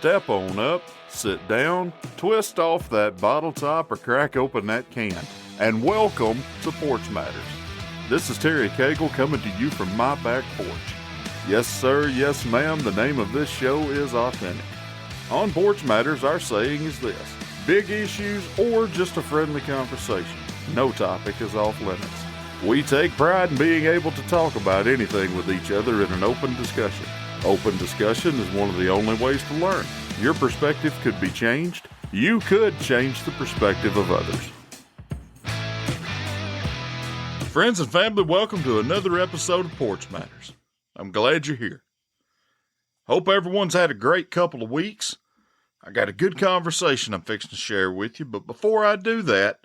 Step on up, sit down, twist off that bottle top or crack open that can, and welcome to Porch Matters. This is Terry Cagle coming to you from my back porch. Yes sir, yes ma'am, the name of this show is authentic. On Porch Matters, our saying is this: big issues or just a friendly conversation. No topic is off limits. We take pride in being able to talk about anything with each other in an open discussion. Open discussion is one of the only ways to learn. Your perspective could be changed. You could change the perspective of others. Friends and family, welcome to another episode of Porch Matters. I'm glad you're here. Hope everyone's had a great couple of weeks. I got a good conversation I'm fixing to share with you, but before I do that,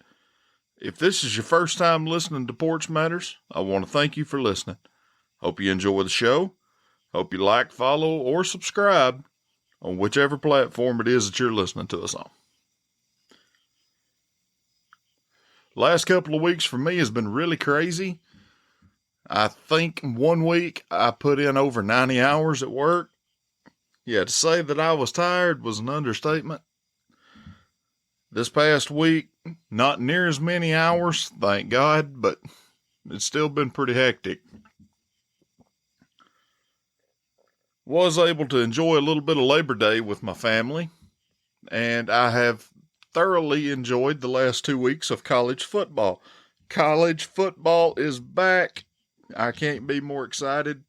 if this is your first time listening to Porch Matters, I want to thank you for listening. Hope you enjoy the show. Hope you like, follow, or subscribe on whichever platform it is that you're listening to us on. Last couple of weeks for me has been really crazy. I think 1 week I put in over 90 hours at work. Yeah, to say that I was tired was an understatement. This past week, not near as many hours, thank God, but it's still been pretty hectic. Was able to enjoy a little bit of Labor Day with my family, and I have thoroughly enjoyed the last 2 weeks of college football. College football is back. I can't be more excited.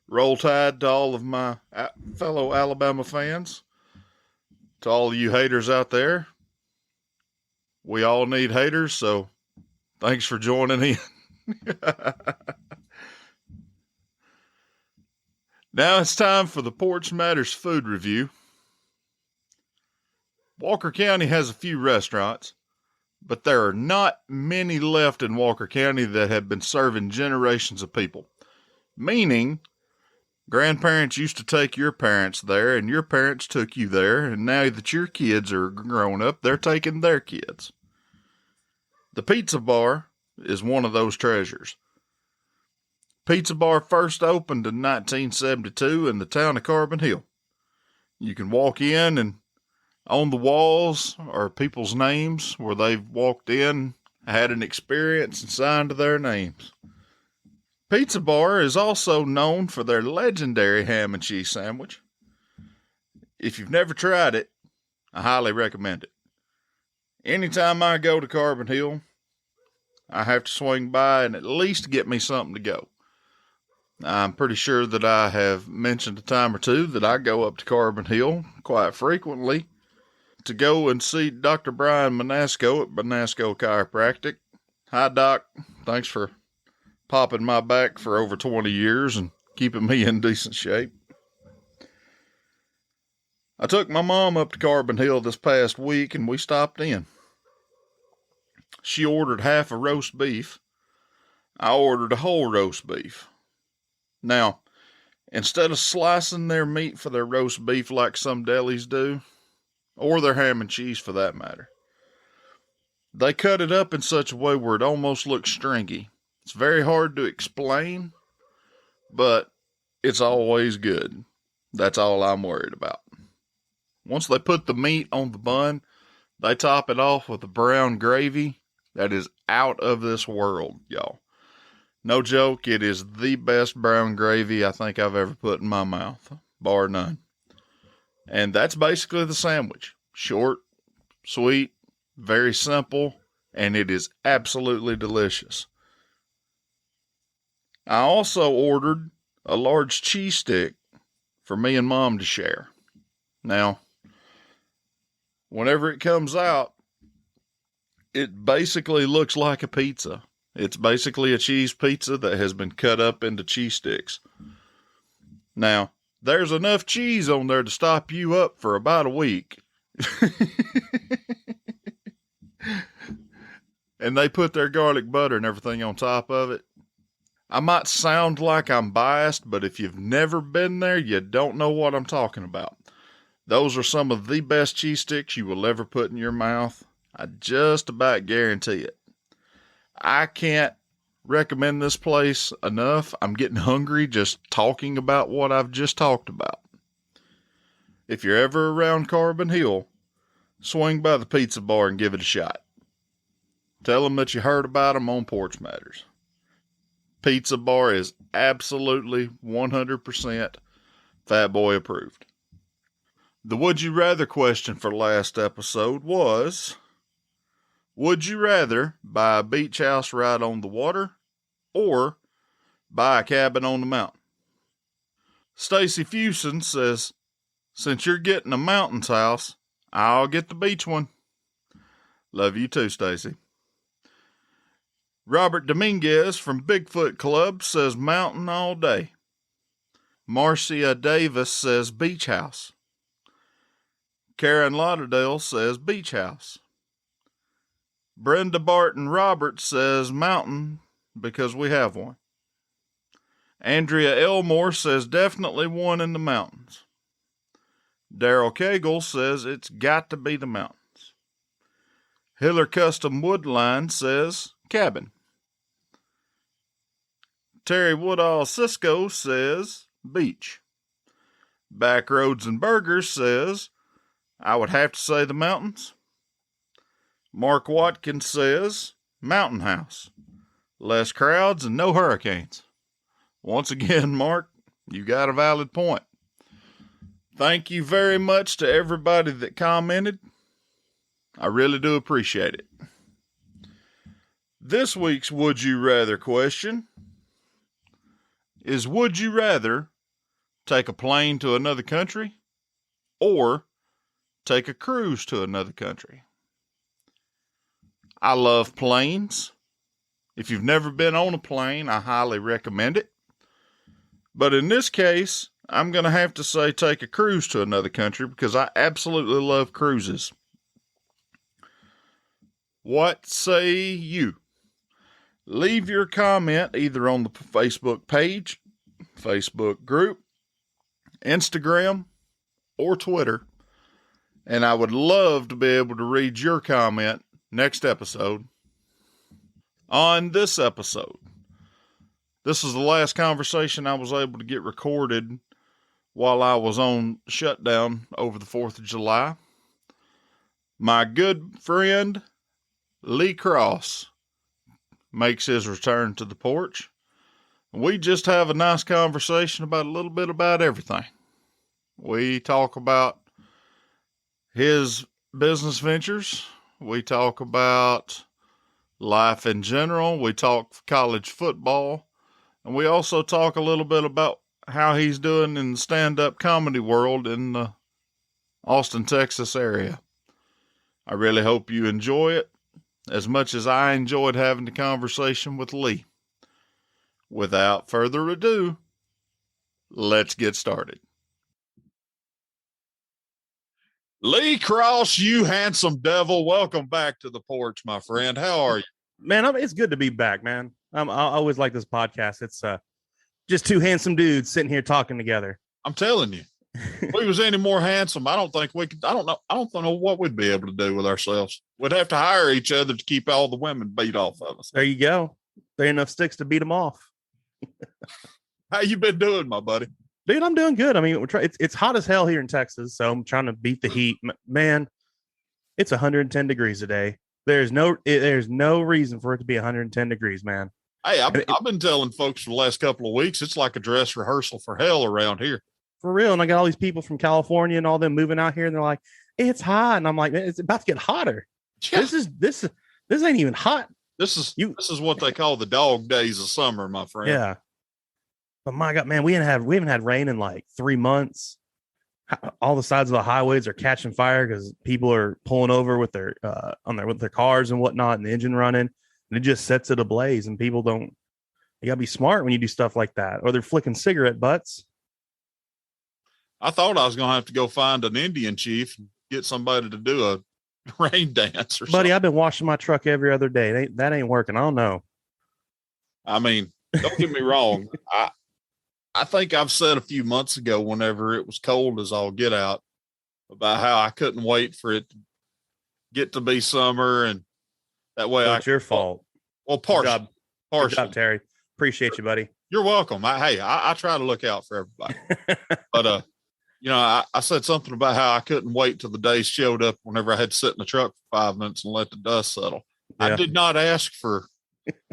Roll Tide to all of my fellow Alabama fans. To all of you haters out there. We all need haters, so thanks for joining in. Now it's time for the Porch Matters food review. Walker County has a few restaurants, but there are not many left in Walker County that have been serving generations of people. Meaning, grandparents used to take your parents there, and your parents took you there, and now that your kids are grown up, they're taking their kids. The Pizza Bar is one of those treasures. Pizza Bar first opened in 1972 in the town of Carbon Hill. You can walk in, and on the walls are people's names where they've walked in, had an experience, and signed their names. Pizza Bar is also known for their legendary ham and cheese sandwich. If you've never tried it, I highly recommend it. Anytime I go to Carbon Hill, I have to swing by and at least get me something to go. I'm pretty sure that I have mentioned a time or two that I go up to Carbon Hill quite frequently to go and see Dr. Brian Manasco at Manasco Chiropractic. Hi, Doc. Thanks for popping my back for over 20 years and keeping me in decent shape. I took my mom up to Carbon Hill this past week and we stopped in. She ordered half a roast beef. I ordered a whole roast beef. Now, instead of slicing their meat for their roast beef like some delis do, or their ham and cheese for that matter, they cut it up in such a way where it almost looks stringy. It's very hard to explain, but it's always good. That's all I'm worried about. Once they put the meat on the bun, they top it off with a brown gravy that is out of this world, y'all. No joke, it is the best brown gravy I think I've ever put in my mouth, bar none. And that's basically the sandwich. Short, sweet, very simple, and it is absolutely delicious. I also ordered a large cheese stick for me and Mom to share. Now, whenever it comes out, it basically looks like a pizza. It's basically a cheese pizza that has been cut up into cheese sticks. Now, there's enough cheese on there to stop you up for about a week. And they put their garlic butter and everything on top of it. I might sound like I'm biased, but if you've never been there, you don't know what I'm talking about. Those are some of the best cheese sticks you will ever put in your mouth. I just about guarantee it. I can't recommend this place enough. I'm getting hungry just talking about what I've just talked about. if you're ever around Carbon Hill, swing by the pizza bar and give it a shot. Tell them that you heard about them on Porch Matters. Pizza bar is absolutely 100% Fat Boy approved. The Would You Rather question for last episode was, would you rather buy a beach house right on the water or buy a cabin on the mountain? Stacy Fuson says, since you're getting a mountains house, I'll get the beach one. Love you too, Stacy. Robert Dominguez from Bigfoot Club says mountain all day. Marcia Davis says beach house. Karen Lauderdale says beach house. Brenda Barton Roberts says mountain because we have one. Andrea Elmore says definitely one in the mountains. Daryl Cagle says it's got to be the mountains. Hiller Custom Woodline says cabin. Terry Woodall Cisco says beach. Backroads and Burgers says I would have to say the mountains. Mark Watkins says mountain house. Less crowds and no hurricanes. Once again, Mark, you got a valid point. Thank you very much to everybody that commented. I really do appreciate it. This week's Would You Rather question is, would you rather take a plane to another country or take a cruise to another country? I love planes. If you've never been on a plane, I highly recommend it. But in this case, I'm going to have to say take a cruise to another country because I absolutely love cruises. What say you? Leave your comment either on the Facebook page, Facebook group, Instagram, or Twitter. And I would love to be able to read your comment next episode. On this episode, this is the last conversation I was able to get recorded while I was on shutdown over the 4th of July. My good friend, Lee Cross, makes his return to the porch. We just have a nice conversation about a little bit about everything. We talk about his business ventures. We talk about life in general. We talk college football. And we also talk a little bit about how he's doing in the stand-up comedy world in the Austin, Texas area. I really hope you enjoy it as much as I enjoyed having the conversation with Lee. Without further ado, let's get started. Lee Cross, you handsome devil. Welcome back to the porch, my friend. How are you? Man, it's good to be back, man. I always like this podcast. It's just two handsome dudes sitting here talking together. I'm telling you, if we was any more handsome, I don't think we could. I don't know what we'd be able to do with ourselves. We'd have to hire each other to keep all the women beat off of us. There you go. There ain't enough sticks to beat them off. How you been doing, my buddy? Dude, I'm doing good. I mean, it's hot as hell here in Texas, so I'm trying to beat the heat. Man, it's 110 degrees today. There's no reason for it to be 110 degrees, man. Hey, I've been telling folks for the last couple of weeks, it's like a dress rehearsal for hell around here. For real. And I got all these people from California and all them moving out here, and they're like, it's hot. And I'm like, it's about to get hotter. Yeah. This ain't even hot. This is what they call the dog days of summer, my friend. Yeah. But my God, man, we haven't had rain in like 3 months. All the sides of the highways are catching fire because people are pulling over with their cars and whatnot, and the engine running, and it just sets it ablaze. And people don't. You gotta be smart when you do stuff like that, or they're flicking cigarette butts. I thought I was gonna have to go find an Indian chief and get somebody to do a rain dance or something. Buddy, I've been washing my truck every other day. That ain't working. I don't know. I mean, don't get me wrong. I think I've said a few months ago, whenever it was cold as all get out, about how I couldn't wait for it to get to be summer, and that way it's your fault. Well, partially. Good job, Terry. Appreciate you, buddy. You're welcome. I try to look out for everybody. But I said something about how I couldn't wait till the day showed up whenever I had to sit in the truck for 5 minutes and let the dust settle. I Yeah. did not ask for,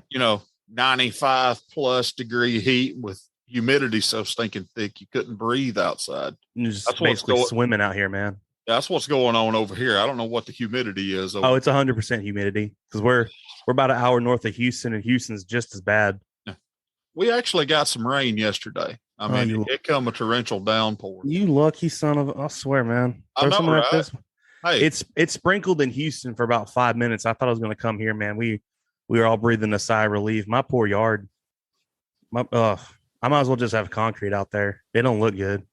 you know, 95 plus degree heat with humidity so stinking thick you couldn't breathe outside. You're just That's what's basically going. swimming out here, man. That's what's going on over here. I don't know what the humidity is Oh, over. it's 100% humidity because we're about an hour north of Houston, and Houston's just as bad. We actually got some rain yesterday. I Oh, mean, it come a torrential downpour. you lucky son of! I swear, man. I Throw know, some of that right? this. Hey, It's sprinkled in Houston for about 5 minutes. I thought I was going to come here, man. We were all breathing a sigh of relief. My poor yard. I might as well just have concrete out there. It don't look good.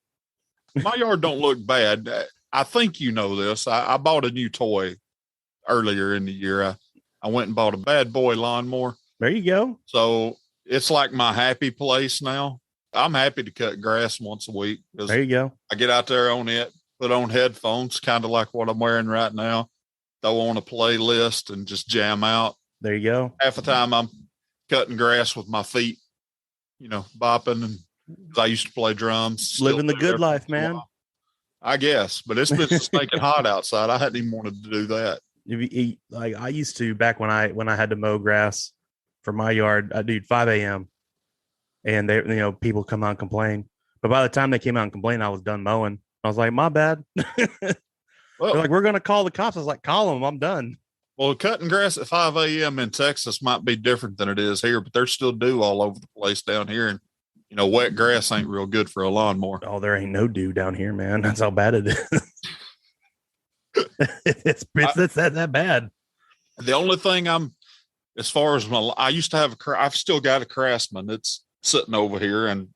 my yard don't look bad. I think you know this. I bought a new toy earlier in the year. I went and bought a bad boy lawnmower. There you go. So it's like my happy place now. I'm happy to cut grass once a week because There you go. I get out there on it, put on headphones, kind of like what I'm wearing right now, throw on a playlist and just jam out. There you go. Half the time I'm cutting grass with my feet, bopping. And I used to play drums. Living the good life, man. I guess, but it's been stinking hot outside. I hadn't even wanted to do that. Like I used to back when I had to mow grass for my yard, I do 5 a.m. and people come out and complain. But by the time they came out and complained, I was done mowing. I was like, my bad. Well, they're like, we're going to call the cops. I was like, call them. I'm done. Well, cutting grass at 5 a.m. in Texas might be different than it is here, but there's still dew all over the place down here. And, wet grass ain't real good for a lawnmower. Oh, there ain't no dew down here, man. That's how bad it is. it's that bad. The only thing as far as I used to have I've still got a Craftsman that's sitting over here, and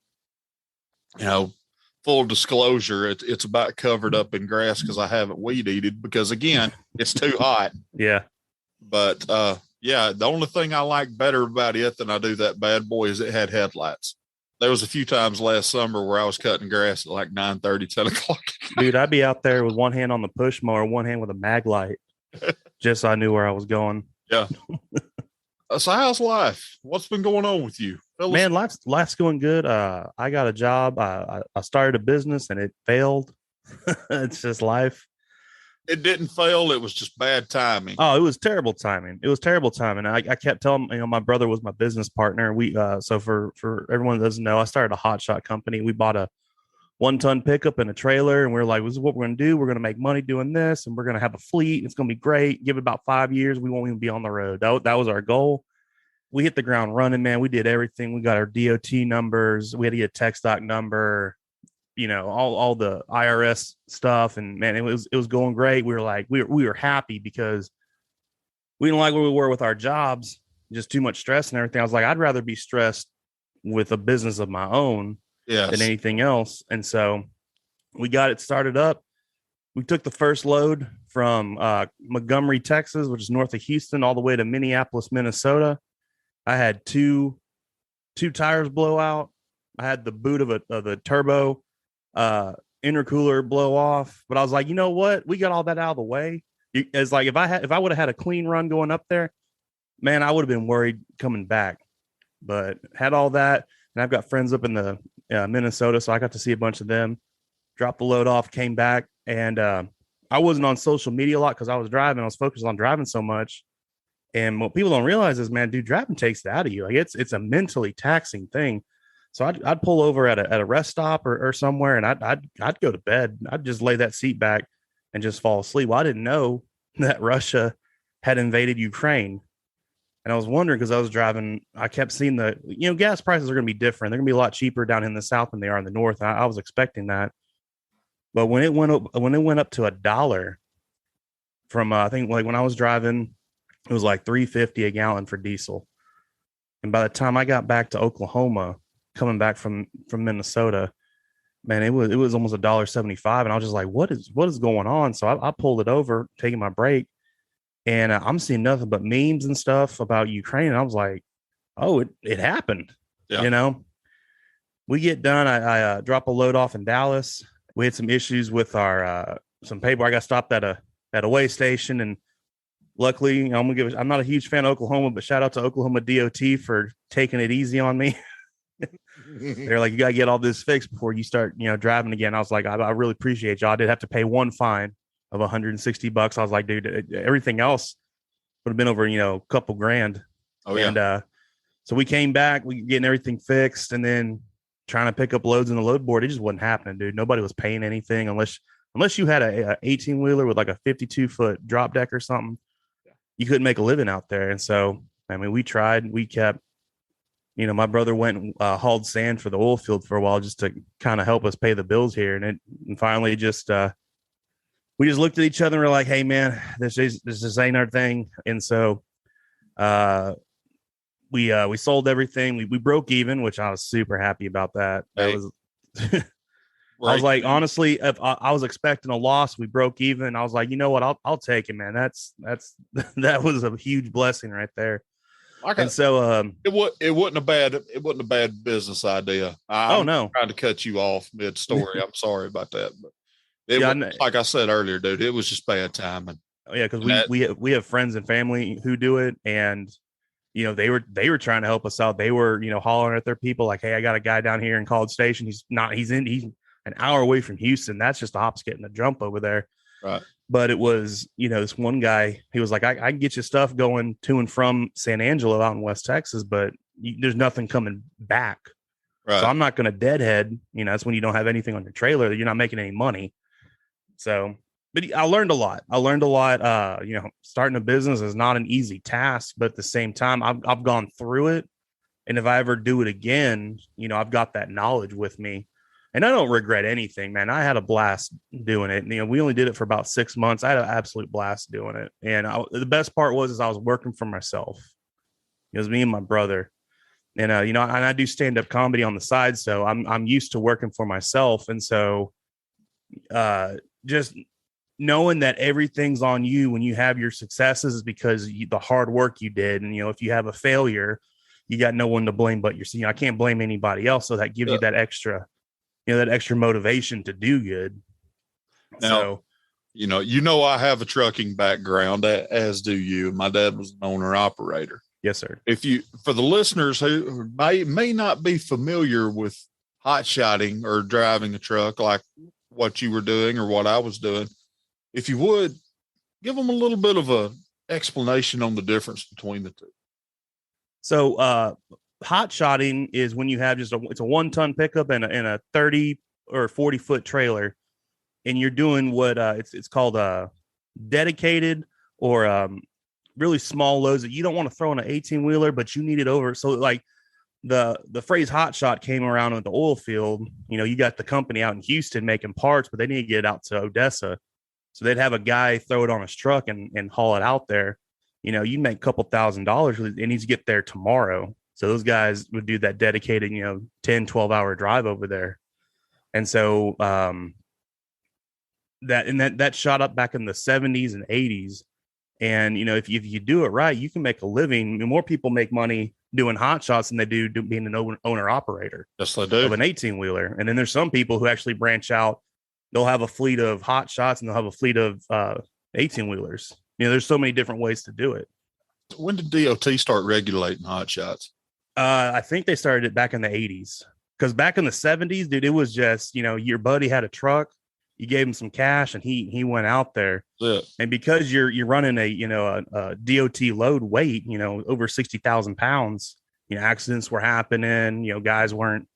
full disclosure, it's about covered up in grass because I haven't weed eated because again it's too hot. Yeah, but the only thing I like better about it than I do that bad boy is it had headlights. There was a few times last summer where I was cutting grass at like 9:30, 10 o'clock. Dude, I'd be out there with one hand on the push mower, one hand with a mag light, just so I knew where I was going. Yeah. So how's life? What's been going on with you? Man, life's going good. I got a job. I started a business and it failed. It's just life. It didn't fail. It was just bad timing. Oh, it was terrible timing. I kept telling my brother was my business partner. We so for everyone that doesn't know, I started a hotshot company. We bought a 1-ton pickup and a trailer, and we are like, this is what we're going to do. We're going to make money doing this, and we're going to have a fleet. It's going to be great. Give it about 5 years, we won't even be on the road. That was our goal. We hit the ground running, man. We did everything. We got our DOT numbers. We had to get a tech stock number, all the IRS stuff. And man, it was going great. We were like, we were happy because we didn't like where we were with our jobs, just too much stress and everything. I was like, I'd rather be stressed with a business of my own than anything else. And so we got it started up. We took the first load from Montgomery, Texas, which is north of Houston, all the way to Minneapolis, Minnesota. I had two tires blow out. I had the boot of the turbo intercooler blow off. But I was like, you know what? We got all that out of the way. It's like if I would have had a clean run going up there, man, I would have been worried coming back. But had all that, and I've got friends up in the Minnesota, so I got to see a bunch of them. Dropped the load off, came back, and I wasn't on social media a lot because I was driving. I was focused on driving so much. And what people don't realize is, man, dude, driving takes it out of you. Like it's a mentally taxing thing. So I'd pull over at a rest stop or somewhere, and I'd go to bed. I'd just lay that seat back and just fall asleep. Well, I didn't know that Russia had invaded Ukraine, and I was wondering because I was driving. I kept seeing gas prices are going to be different. They're going to be a lot cheaper down in the south than they are in the north. I was expecting that, but when it went up to $1 from I think like when I was driving. It was like $3.50 a gallon for diesel. And by the time I got back to Oklahoma, coming back from Minnesota, man, it was almost $1.75. And I was just like, what is going on? So I pulled it over, taking my break, and I'm seeing nothing but memes and stuff about Ukraine. And I was like, oh, it happened. Yeah. We get done. I drop a load off in Dallas. We had some issues with our some paper. I got stopped at a way station, and luckily, I'm not a huge fan of Oklahoma, but shout out to Oklahoma DOT for taking it easy on me. They're like, you got to get all this fixed before you start, driving again. I was like, I really appreciate y'all. I did have to pay one fine of $160. I was like, dude, everything else would have been over, a couple grand. Oh, and yeah. So we came back, we getting everything fixed, and then trying to pick up loads in the load board. It just wasn't happening, dude. Nobody was paying anything unless you had a 18 wheeler with like a 52-foot drop deck or something. You couldn't make a living out there. And so, I mean, we tried, we kept, my brother went and hauled sand for the oil field for a while just to kind of help us pay the bills here. And finally we just looked at each other and we're like, hey man, this ain't our thing. And so, we sold everything. We broke even, which I was super happy about that. That was, I was like, honestly, if I was expecting a loss, we broke even. I was like, you know what? I'll take it, man. That was a huge blessing right there. And so, it wasn't a bad business idea. I'm no, trying to cut you off mid story. I'm sorry about that, but like I said earlier, dude, it was just bad timing. Yeah, because we have friends and family who do it, and they were trying to help us out. They were hollering at their people like, hey, I got a guy down here in College Station. He's an hour away from Houston. That's just a hop, skip, and a jump over there. Right. But it was, this one guy, he was like, I can get you stuff going to and from San Angelo out in West Texas, but there's nothing coming back. Right. So I'm not going to deadhead. That's when you don't have anything on your trailer. You're not making any money. So, but I learned a lot. Starting a business is not an easy task, but at the same time, I've gone through it. And if I ever do it again, I've got that knowledge with me. And I don't regret anything, man. I had a blast doing it. We only did it for about 6 months. I had an absolute blast doing it. And the best part was I was working for myself. It was me and my brother. And, and I do stand-up comedy on the side. So I'm used to working for myself. And so just knowing that everything's on you when you have your successes is because the hard work you did. And, if you have a failure, you got no one to blame but yourself. I can't blame anybody else. So that gives you that extra motivation to do good. Now, so, I have a trucking background, as do you. My dad was an owner operator. Yes, sir. For the listeners who may not be familiar with hot shotting or driving a truck like what you were doing or what I was doing, if you would give them a little bit of a explanation on the difference between the two. So, hot shotting is when you have it's a 1-ton pickup and a 30 or 40-foot trailer, and you're doing what it's called dedicated or really small loads that you don't want to throw in an 18-wheeler, but you need it over. So like the phrase hot shot came around with the oil field. You got the company out in Houston making parts, but they need to get it out to Odessa. So they'd have a guy throw it on his truck and haul it out there. You make a couple $1,000. It needs to get there tomorrow. So those guys would do that dedicated, 10, 12-hour drive over there. And so that shot up back in the 70s and 80s. And, if you do it right, you can make a living. More people make money doing hot shots than they do being an owner operator. Yes, they do. Of an 18-wheeler. And then there's some people who actually branch out. They'll have a fleet of hot shots and they'll have a fleet of 18-wheelers. There's so many different ways to do it. When did DOT start regulating hot shots? I think they started it back in the 80s, because back in the 70s, dude, it was just, your buddy had a truck, you gave him some cash and he went out there. Yeah. And because you're running a DOT load weight, over 60,000 pounds, accidents were happening, guys weren't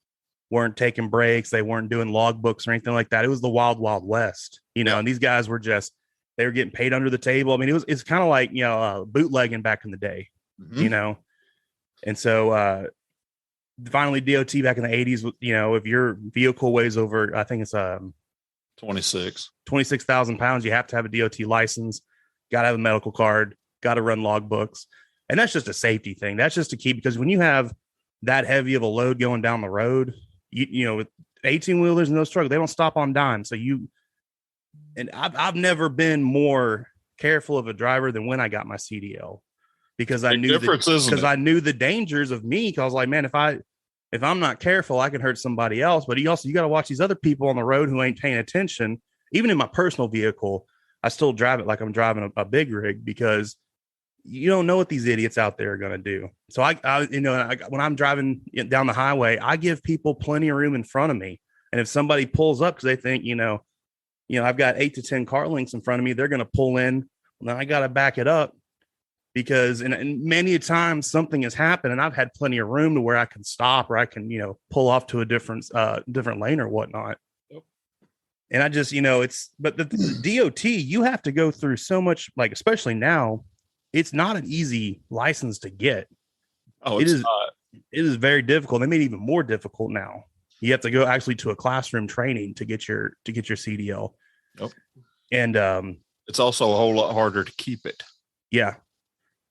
taking breaks. They weren't doing logbooks or anything like that. It was the wild, wild west, and these guys were they were getting paid under the table. I mean, it's kind of like, bootlegging back in the day, And so finally DOT back in the 80s, if your vehicle weighs over, I think it's 26,000 pounds, you have to have a DOT license, got to have a medical card, got to run logbooks. And that's just a safety thing. That's just to keep, because when you have that heavy of a load going down the road, with 18-wheelers and those trucks, they don't stop on dime. So I've never been more careful of a driver than when I got my CDL. Because I knew the dangers of me. Cause I was like, man, if I'm not careful, I can hurt somebody else. But you got to watch these other people on the road who ain't paying attention. Even in my personal vehicle, I still drive it like I'm driving a big rig, because you don't know what these idiots out there are going to do. So when I'm driving down the highway, I give people plenty of room in front of me. And if somebody pulls up because they think, I've got 8 to 10 car lengths in front of me, they're going to pull in. And then I got to back it up because and many times something has happened and I've had plenty of room to where I can stop or I can, pull off to a different lane or whatnot. Yep. And I just, but the DOT, you have to go through so much, like, especially now, it's not an easy license to get. Oh, it is very difficult. They made it even more difficult now. You have to go actually to a classroom training to get your CDL. Yep. And it's also a whole lot harder to keep it. Yeah.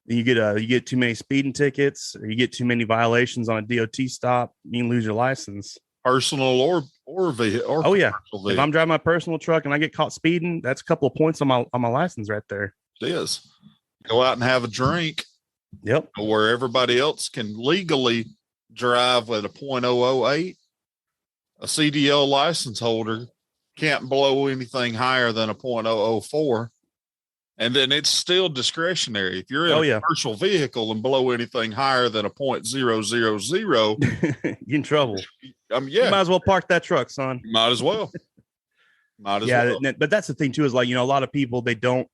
You get too many speeding tickets or you get too many violations on a DOT stop, you can lose your license. Personal or vehicle. Oh yeah. Vehicle. If I'm driving my personal truck and I get caught speeding, that's a couple of points on my license right there. It is. Go out and have a drink. Yep. Where everybody else can legally drive with a .008. A CDL license holder can't blow anything higher than a .004. And then it's still discretionary. If you're in a commercial vehicle and blow anything higher than a .000, you're in trouble. Yeah. You might as well park that truck, son. You might as well. Well. But that's the thing too, is like, a lot of people don't,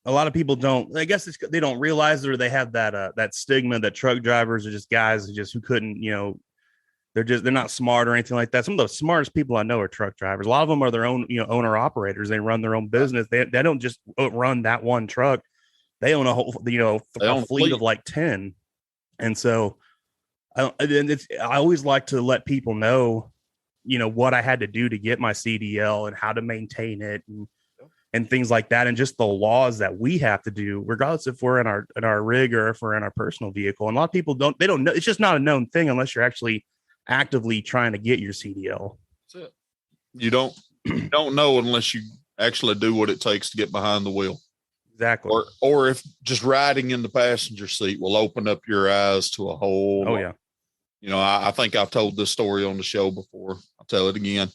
I guess they don't realize it, or they have that stigma that truck drivers are just guys who couldn't, they're not smart or anything like that. Some of the smartest people I know are truck drivers. A lot of them are their own, owner operators. They run their own business. They don't just run that one truck. They own a whole, a fleet of like 10. And so I always like to let people know, what I had to do to get my CDL and how to maintain it and things like that. And just the laws that we have to do, regardless if we're in our rig or if we're in our personal vehicle. And a lot of people don't know. It's just not a known thing unless you're actually actively trying to get your CDL. That's it. You don't know unless you actually do what it takes to get behind the wheel. Exactly. Or if just riding in the passenger seat will open up your eyes to a whole. Oh yeah. I think I've told this story on the show before. I'll tell it again.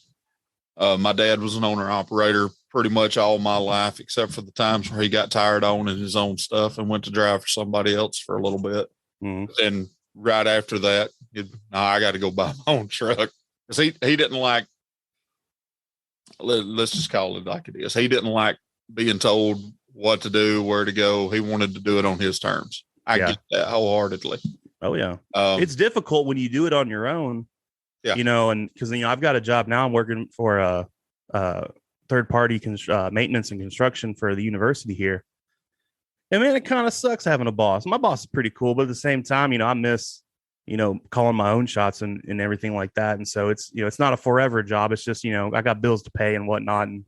My dad was an owner operator pretty much all my life, except for the times where he got tired of owning his own stuff and went to drive for somebody else for a little bit. Mm-hmm. And right after that, I got to go buy my own truck, because he didn't like, let's just call it like it is. He didn't like being told what to do, where to go. He wanted to do it on his terms. I get that wholeheartedly. Oh yeah. It's difficult when you do it on your own. Yeah. And because I've got a job now. I'm working for a third party maintenance and construction for the university here. And man, it kind of sucks having a boss. My boss is pretty cool, but at the same time, I miss, calling my own shots and everything like that. And so it's, it's not a forever job. It's just, I got bills to pay and whatnot. And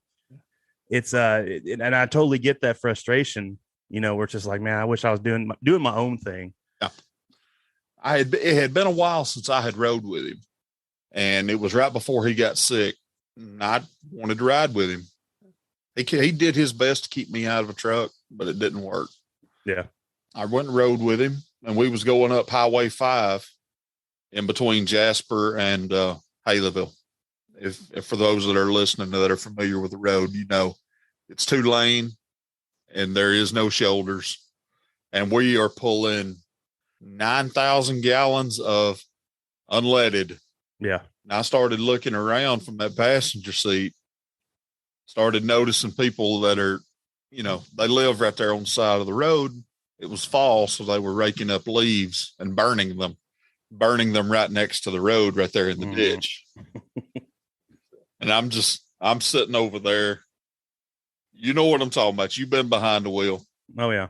it's, and I totally get that frustration, where it's just like, man, I wish I was doing my own thing. Yeah. It had been a while since I had rode with him, and it was right before he got sick. And I wanted to ride with him. He did his best to keep me out of a truck, but it didn't work. Yeah. I went and rode with him, and we was going up Highway 5 in between Jasper and Haleyville. If for those that are listening that are familiar with the road, it's 2-lane and there is no shoulders. And we are pulling 9,000 gallons of unleaded. Yeah. And I started looking around from that passenger seat, started noticing people that are, they live right there on the side of the road. It was fall, so they were raking up leaves and burning them right next to the road right there in the ditch. And I'm sitting over there. You know what I'm talking about. You've been behind the wheel. Oh yeah.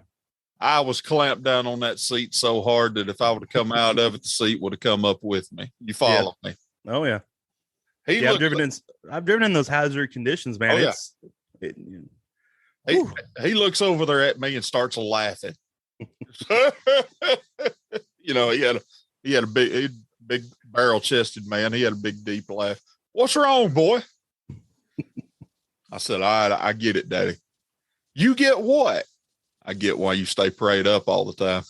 I was clamped down on that seat so hard that if I would have come out of it, the seat would have come up with me. You follow me? Oh yeah. I've driven in those hazard conditions, man. Oh, yeah. He looks over there at me and starts laughing. He had a big barrel chested man. He had a big deep laugh. What's wrong, boy? I said, all right, I get it, Daddy. You get what? I get why you stay prayed up all the time.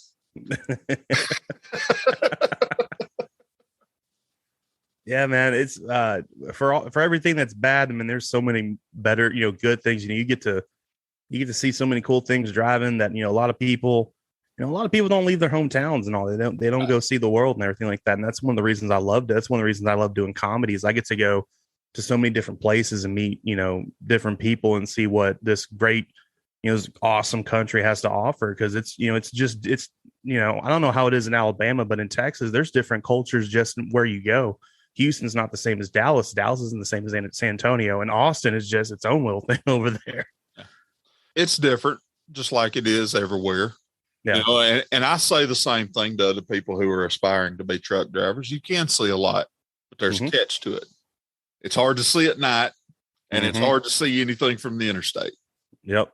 Yeah, man. It's for everything that's bad. I mean, there's so many better, good things. You get to You get to see so many cool things driving that, a lot of people, a lot of people don't leave their hometowns and all. They don't go see the world and everything like that. And that's one of the reasons I loved it. That's one of the reasons I love doing comedies. I get to go to so many different places and meet, different people and see what this great, this awesome country has to offer. Cause it's, I don't know how it is in Alabama, but in Texas, there's different cultures just where you go. Houston's not the same as Dallas. Dallas isn't the same as San Antonio, and Austin is just its own little thing over there. It's different, just like it is everywhere. Yeah. And I say the same thing to other people who are aspiring to be truck drivers. You can see a lot, but there's a catch to it. It's hard to see at night, and it's hard to see anything from the interstate. Yep.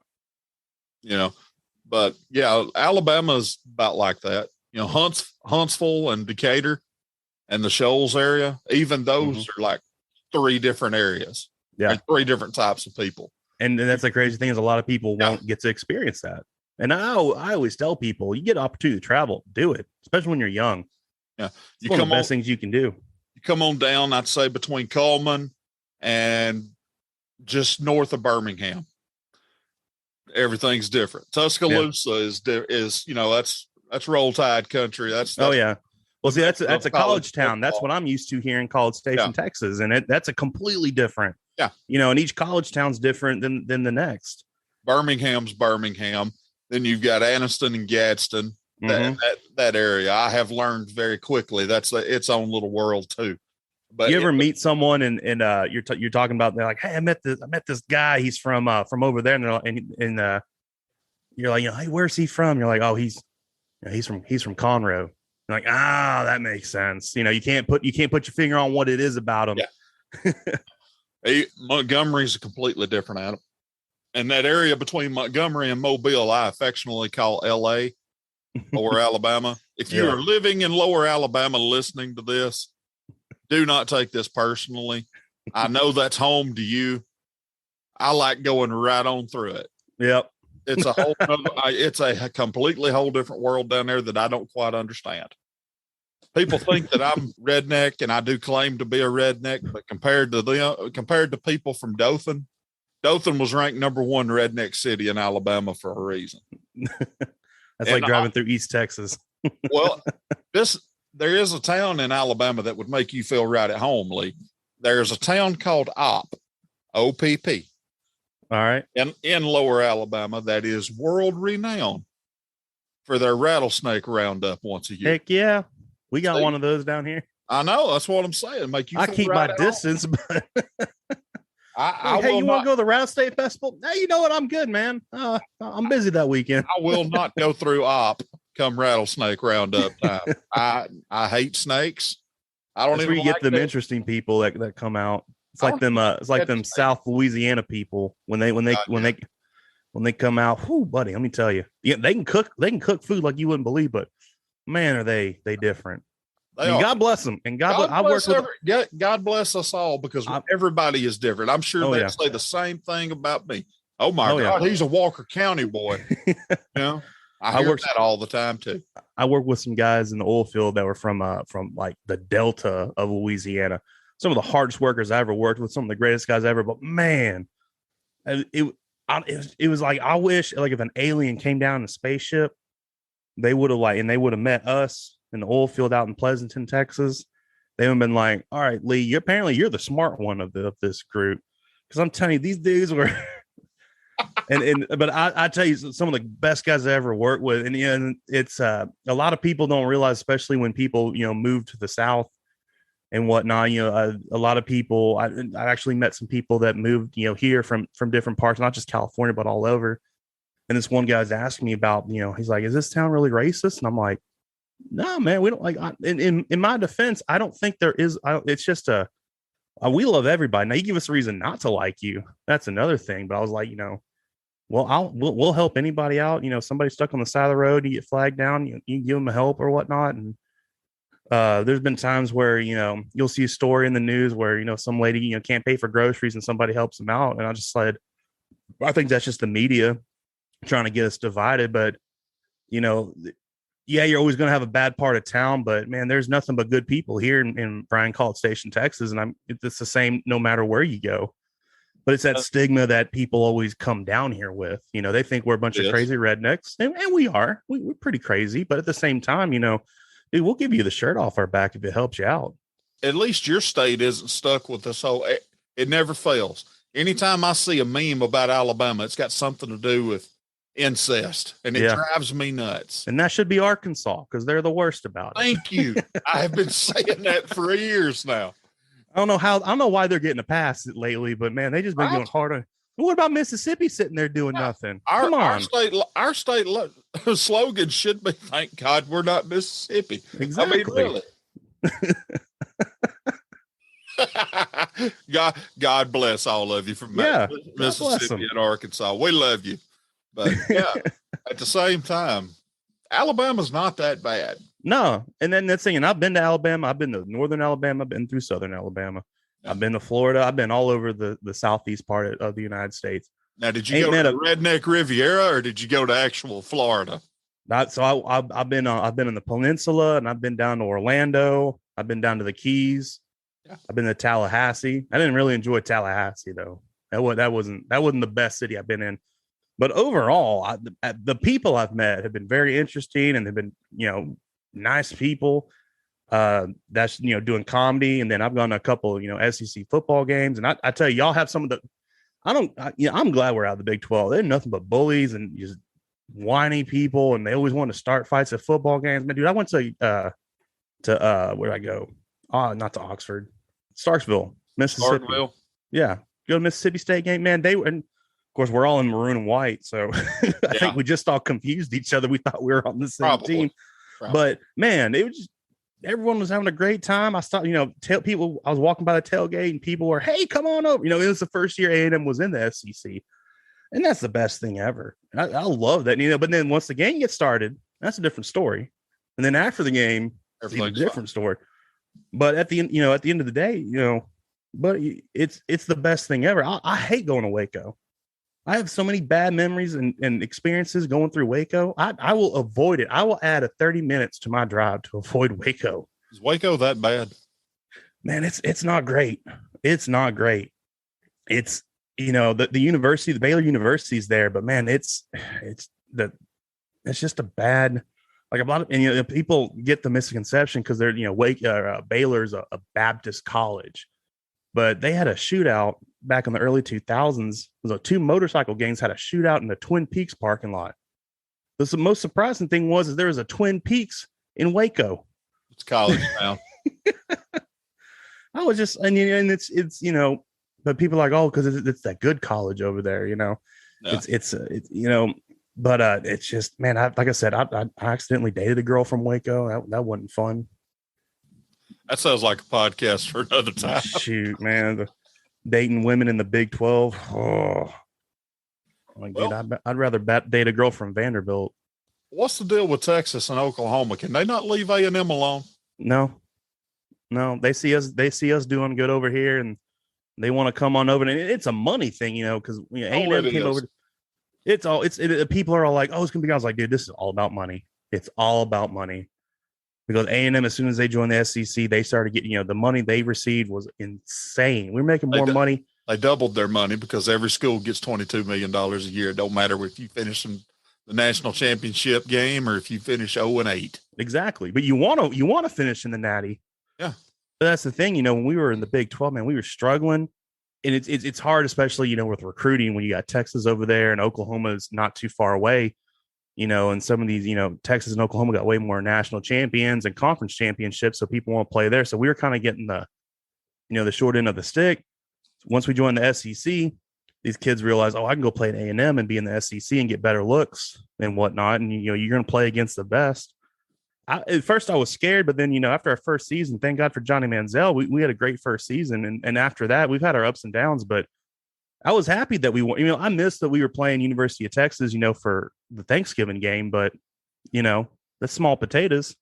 But yeah, Alabama's about like that. Huntsville and Decatur and the Shoals area, even those are like 3 different areas. Yeah. And 3 different types of people. And that's the crazy thing is a lot of people won't get to experience that. And I always tell people, you get an opportunity to travel, do it, especially when you're young. Yeah. It's one of the best things you can do. You come on down, I'd say between Coleman and just north of Birmingham. Everything's different. Tuscaloosa is that's Roll Tide country. That's yeah. Well, see, that's a college town. That's what I'm used to here in College Station, Texas, and that's a completely different. Yeah. And each college town's different than the next. Birmingham's Birmingham. Then you've got Anniston and Gadsden. That area, I have learned very quickly. That's its own little world too. But you ever meet someone and you're talking about, they're like, hey, I met this guy. He's from over there, and they're like, and you're like, hey, where's he from? You're like, oh, he's from Conroe. You're like, that makes sense. You can't put your finger on what it is about him. Yeah. Montgomery's a completely different animal. And that area between Montgomery and Mobile, I affectionately call LA, Lower Alabama. If you are living in Lower Alabama listening to this, do not take this personally. I know that's home to you. I like going right on through it. Yep. It's it's a completely whole different world down there that I don't quite understand. People think that I'm redneck, and I do claim to be a redneck, but compared to people from Dothan was ranked number 1 redneck city in Alabama for a reason. That's like driving through East Texas. Well, there is a town in Alabama that would make you feel right at home, Lee. There's a town called OPP. All right. In Lower Alabama that is world renowned for their rattlesnake roundup once a year. Heck yeah. We got one of those down here. I know. That's what I'm saying. I keep my distance, but hey, you want to go to the Rattlesnake Festival? Hey, you know what? I'm good, man. I'm busy that weekend. I will not go through come rattlesnake roundup time. I hate snakes. I don't even get them interesting people that come out. It's like them. It's like them South Louisiana people when they come out. Whoo, buddy, let me tell you. Yeah, they can cook. They can cook food like you wouldn't believe. But man, are they different? God bless them. And God bless us all, because everybody is different. I'm sure they'd say the same thing about me. Oh my God, he's a Walker County boy. I hear that all the time too. I work with some guys in the oil field that were from like the Delta of Louisiana. Some of the hardest workers I ever worked with, some of the greatest guys ever. But man, it was like, I wish, like, if an alien came down in a spaceship, they would have met us in the oil field out in Pleasanton, Texas. They would have been like, all right, Lee, you're the smart one of this group. Because I'm telling you, these dudes were but I tell you, some of the best guys I ever worked with. And it's a lot of people don't realize, especially when people, move to the South and whatnot, a lot of people, I actually met some people that moved, here from different parts, not just California, but all over. And this one guy's asking me about, he's like, is this town really racist? And I'm like, no, man, we don't like, in my defense, I don't think there is. It's just we love everybody. Now you give us a reason not to like you. That's another thing. But I was like, well, we'll help anybody out. Somebody stuck on the side of the road, you get flagged down, you give them a help or whatnot. And there's been times where, you'll see a story in the news where, some lady, can't pay for groceries and somebody helps them out. And I just said, I think that's just the media trying to get us divided. But, yeah, you're always going to have a bad part of town, but man, there's nothing but good people here in Bryan College Station, Texas. And it's the same no matter where you go. But it's that stigma that people always come down here with. They think we're a bunch of crazy rednecks, and we are. We're pretty crazy, but at the same time, dude, we'll give you the shirt off our back if it helps you out. At least your state isn't stuck with this whole. It never fails. Anytime I see a meme about Alabama, it's got something to do with incest, and it drives me nuts. And that should be Arkansas because they're the worst about it. Thank you. I have been saying that for years now. I don't know why they're getting a pass lately, but man, they just been going harder. What about Mississippi sitting there doing nothing? Come on. Our state slogan should be, thank God we're not Mississippi. Exactly. I mean, really. God bless all of you from Mississippi and Arkansas. We love you. But at the same time, Alabama's not that bad. No. And then that's thing, and I've been to Alabama. I've been to northern Alabama. I've been through southern Alabama. Yeah. I've been to Florida. I've been all over the southeast part of the United States. Now, did you go to the Redneck Riviera or did you go to actual Florida? I've been in the peninsula, and I've been down to Orlando. I've been down to the Keys. Yeah. I've been to Tallahassee. I didn't really enjoy Tallahassee though. That wasn't the best city I've been in. But overall, the people I've met have been very interesting, and they've been, nice people. That's doing comedy, and then I've gone to a couple, SEC football games, and I tell you, y'all have some of the. I'm glad we're out of the Big 12. They're nothing but bullies and just whiny people, and they always want to start fights at football games. Man, dude, I went to where did I go? Not to Oxford, Starkville, Mississippi. Starkville. Yeah, go to Mississippi State game, man. And of course, we're all in maroon and white, so I think we just all confused each other. We thought we were on the same team, but man, it was just everyone was having a great time. I saw, people. I was walking by the tailgate, and people were, "Hey, come on over!" It was the first year A&M was in the SEC, and that's the best thing ever. I love that, But then once the game gets started, that's a different story, and then after the game, it's a different story. But at the end, at the end of the day, but it's the best thing ever. I hate going to Waco. I have so many bad memories and experiences going through Waco. I will avoid it. I will add 30 minutes to my drive to avoid Waco. Is Waco that bad? Man, it's not great. It's not great. It's, the university, the Baylor University is there, but man, it's just a bad, like a lot of, and people get the misconception because they're, Baylor's a Baptist college, but they had a shootout back in the early 2000s. Two motorcycle gangs had a shootout in the Twin Peaks parking lot. The most surprising thing was there was a Twin Peaks in Waco. It's college now. I was just, and it's but people are like, oh, because it's that good college over there, No. It's but it's just, man, like I said, I accidentally dated a girl from Waco. That wasn't fun. That sounds like a podcast for another time. Shoot, man. Dating women in the Big 12. Oh, dude, I'd rather date a girl from Vanderbilt. What's the deal with Texas and Oklahoma? Can they not leave A&M alone? No, they see us doing good over here, and they want to come on over. And it's a money thing, because A&M came over. People are all like, oh, it's gonna be. I was like, dude, this is all about money. It's all about money. Because A&M, as soon as they joined the SEC, they started getting, the money they received was insane. We're making more money. They doubled their money because every school gets $22 million a year. It don't matter if you finish in the national championship game or if you finish 0-8. Exactly. But you want to finish in the Natty. Yeah. But that's the thing, when we were in the Big 12, man, we were struggling. And it's hard, especially, with recruiting when you got Texas over there and Oklahoma is not too far away. And some of these, Texas and Oklahoma got way more national champions and conference championships, so people won't play there. So we were kind of getting the short end of the stick. Once we joined the SEC, these kids realized, oh, I can go play at A&M and be in the SEC and get better looks and whatnot. And, you're going to play against the best. At first I was scared, but then, after our first season, thank God for Johnny Manziel, we had a great first season. And after that, we've had our ups and downs, but I was happy that we won. I missed that we were playing University of Texas, for the Thanksgiving game, but that's small potatoes.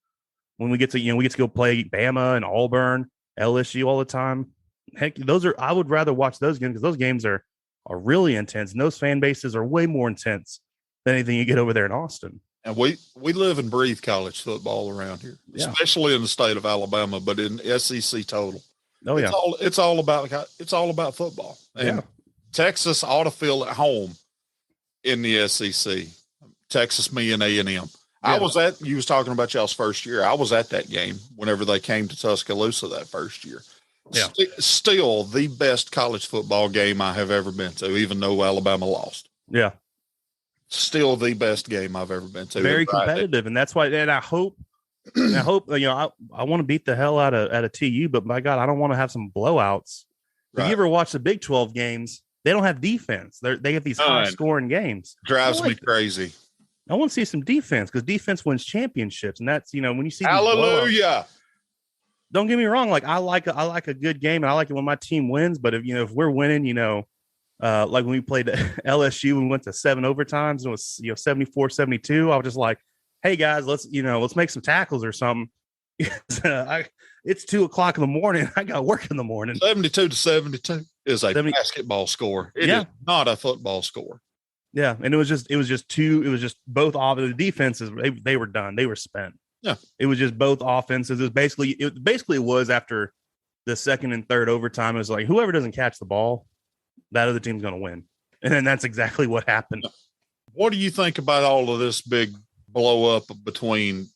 When we get to go play Bama and Auburn, LSU all the time. Heck, I would rather watch those games because those games are really intense, and those fan bases are way more intense than anything you get over there in Austin. And we live and breathe college football around here, especially in the state of Alabama, but in SEC total. Oh yeah, it's all about football. And Texas ought to feel at home in the SEC. Texas, me, and A&M. Yeah. You was talking about y'all's first year. I was at that game whenever they came to Tuscaloosa that first year. Yeah. Still the best college football game I have ever been to, even though Alabama lost. Yeah. Still the best game I've ever been to. Very competitive. And that's why, and I hope, I want to beat the hell out of TU, but my God, I don't want to have some blowouts. If you ever watch the Big 12 games, they don't have defense. They have these high scoring games. Drives me crazy. I want to see some defense because defense wins championships. And that's, when you see, hallelujah. Don't get me wrong. Like I like a good game and I like it when my team wins. But if we're winning, like when we played LSU, we went to 7 overtimes and it was, 74-72. I was just like, hey guys, let's make some tackles or something. It's 2:00 in the morning. I got work in the morning. 72-72 is a basketball score. It is not a football score. Yeah. And it was just both the defenses. They were done. They were spent. Yeah. It was just both offenses. It was after the second and third overtime. It was like, whoever doesn't catch the ball, that other team's going to win. And then that's exactly what happened. What do you think about all of this big blow up between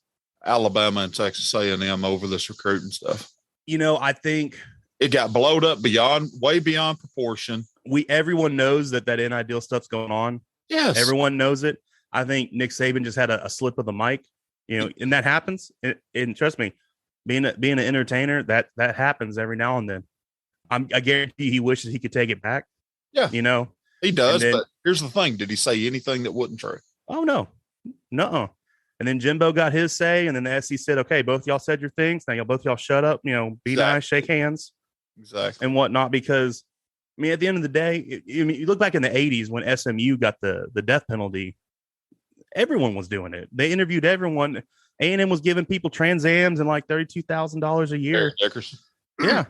Alabama and Texas A&M over this recruiting stuff? I think it got blowed up way beyond proportion. Everyone knows that NIL stuff's going on. Yes. Everyone knows it. I think Nick Saban just had a slip of the mic, and that happens. And trust me, being an entertainer, that happens every now and then. I guarantee he wishes he could take it back. Yeah. He does. But here's the thing. Did he say anything that wasn't true? Oh, no. Nuh-uh. And then Jimbo got his say, and then the SEC said, okay, both y'all said your things. Now both y'all shut up, be nice, shake hands. Exactly. And whatnot, because, at the end of the day, you look back in the 80s when SMU got the death penalty, everyone was doing it. They interviewed everyone. A&M was giving people Trans-Ams and like $32,000 a year. Yeah.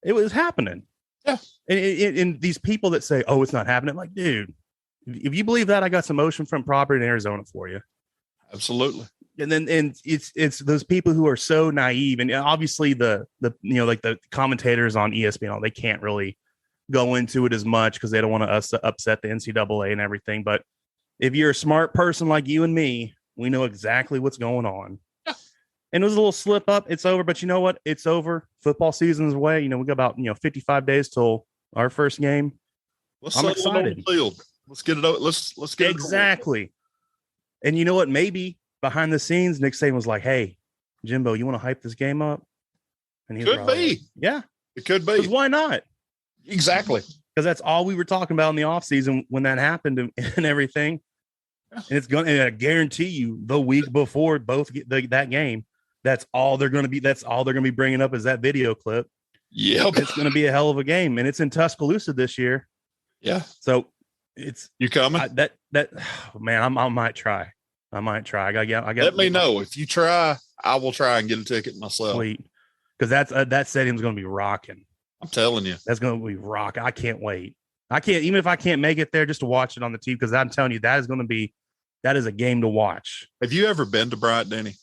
It was happening. Yeah. And these people that say, oh, it's not happening. I'm like, dude, if you believe that, I got some oceanfront property in Arizona for you. Absolutely. And it's those people who are so naive, and obviously the like the commentators on ESPN, they can't really go into it as much because they don't want to upset the NCAA and everything. But if you're a smart person like you and me, we know exactly what's going on. Yeah. And it was a little slip up. It's over, but you know what? It's over. Football season's away. We got about 55 days till our first game. I'm excited. Let's get it over. Let's get exactly. And you know what? Maybe behind the scenes, Nick Saban was like, "Hey, Jimbo, you want to hype this game up?" And he could be. Yeah, it could be. Why not? Exactly. Because that's all we were talking about in the offseason when that happened and everything. Yeah. And it's going to guarantee you the week before both that game, that's all they're going to be. That's all they're going to be bringing up is that video clip. Yep. It's going to be a hell of a game, and it's in Tuscaloosa this year. Yeah. So you coming? I might try. I got. Let me know if you try. I will try and get a ticket myself. Sweet, because that stadium's going to be rocking. I'm telling you, that's going to be rock. I can't wait. Even if I can't make it there, just to watch it on the TV, because I'm telling you, that is a game to watch. Have you ever been to Bryant-Denny?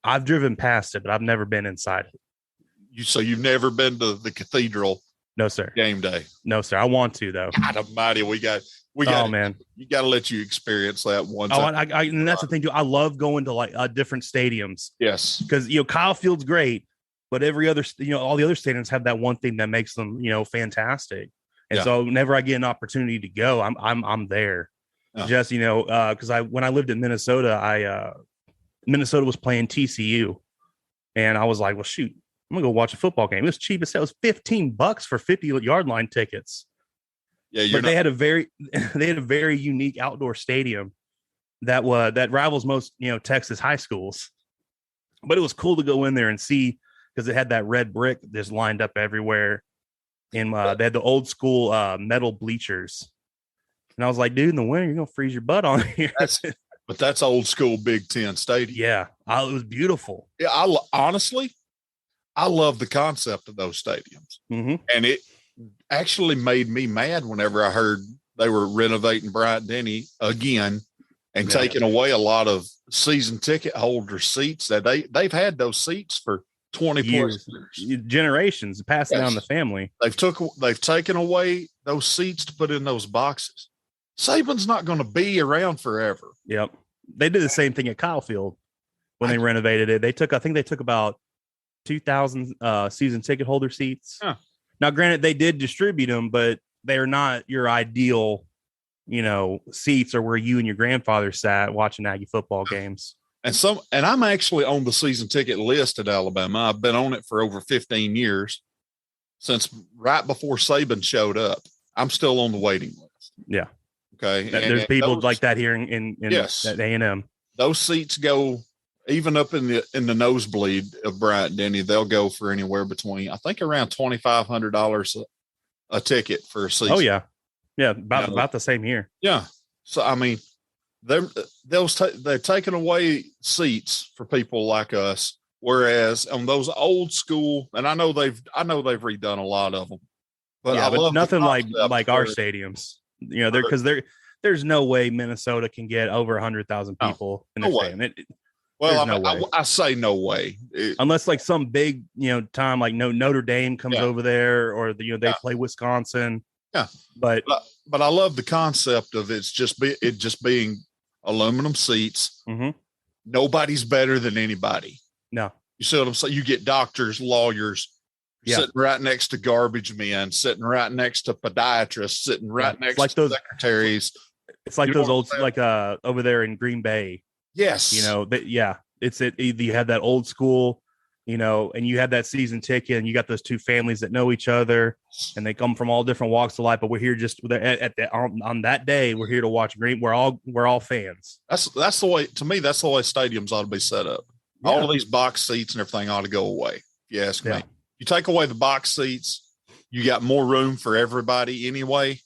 I've driven past it, but I've never been inside it. So you've never been to the cathedral? No, sir. Game day? No, sir. I want to though. God Almighty, we got. Oh man, you got to let you experience that one time. And that's the thing too. I love going to like different stadiums. Yes, because Kyle Field's great, but every other all the other stadiums have that one thing that makes them fantastic. And so whenever I get an opportunity to go, I'm there. Yeah. Just because when I lived in Minnesota, Minnesota was playing TCU, and I was like, well, shoot, I'm gonna go watch a football game. It was cheap as hell. It was $15 for 50-yard line tickets. Yeah, they had a very unique outdoor stadium that rivals most Texas high schools. But it was cool to go in there and see because it had that red brick just lined up everywhere, and they had the old school metal bleachers. And I was like, dude, in the winter you're gonna freeze your butt on here. But that's old school Big Ten stadium. Yeah, it was beautiful. Yeah, honestly, I love the concept of those stadiums, and it actually made me mad whenever I heard they were renovating Bryant-Denny again and taking away a lot of season ticket holder seats that they've had those seats for 20 plus years, generations passing down the family. They've taken away those seats to put in those boxes. Saban's not going to be around forever. Yep. They did the same thing at Kyle Field when they renovated it. I think they took about 2,000 season ticket holder seats. Huh. Now, granted, they did distribute them, but they're not your ideal, seats or where you and your grandfather sat watching Aggie football games. And I'm actually on the season ticket list at Alabama. I've been on it for over 15 years, since right before Saban showed up. I'm still on the waiting list. Yeah. Okay. There's people like that here in yes, at A&M. Those seats go even up in the nosebleed of Bryant Denny. They'll go for anywhere between, I think, around $2,500 a ticket for a season. Oh yeah. Yeah. About the same here. Yeah. So, I mean, they're taking away seats for people like us. Whereas on those old school, and I know they've redone a lot of them, but yeah, I love nothing like our stadiums. Because there's no way Minnesota can get over 100,000 people in their stadium. I say no way, unless like some big time like Notre Dame comes over there, or they play Wisconsin. Yeah, but I love the concept of it just being aluminum seats. Mm-hmm. Nobody's better than anybody. No, you see what I'm saying? You get doctors, lawyers. Sitting right next to garbage men, sitting right next to podiatrists, sitting right next to those secretaries. It's like those old, like over there in Green Bay. Yes. You have that old school, and you have that season ticket, and you got those two families that know each other, and they come from all different walks of life. But we're here just on that day. We're here to watch Green. We're all fans. That's the way. To me, that's the way stadiums ought to be set up. Yeah. All of these box seats and everything ought to go away. If you ask me. You take away the box seats, you got more room for everybody anyway.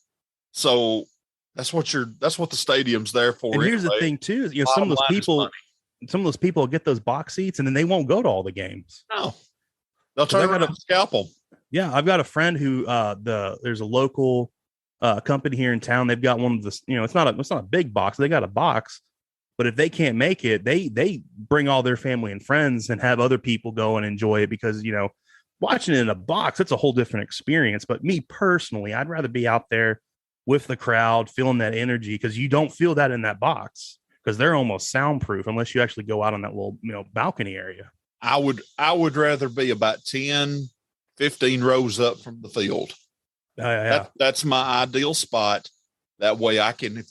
So that's what the stadium's there for. And here's the thing too, some of those people get those box seats and then they won't go to all the games. No, they'll turn around and scalp them. Yeah. I've got a friend who, there's a local company here in town. They've got one of the, it's not a big box. They got a box, but if they can't make it, they bring all their family and friends and have other people go and enjoy it because, watching it in a box, it's a whole different experience. But me personally, I'd rather be out there with the crowd, feeling that energy, because you don't feel that in that box because they're almost soundproof unless you actually go out on that little, balcony area. I would rather be about 10, 15 rows up from the field. That's my ideal spot. That way I can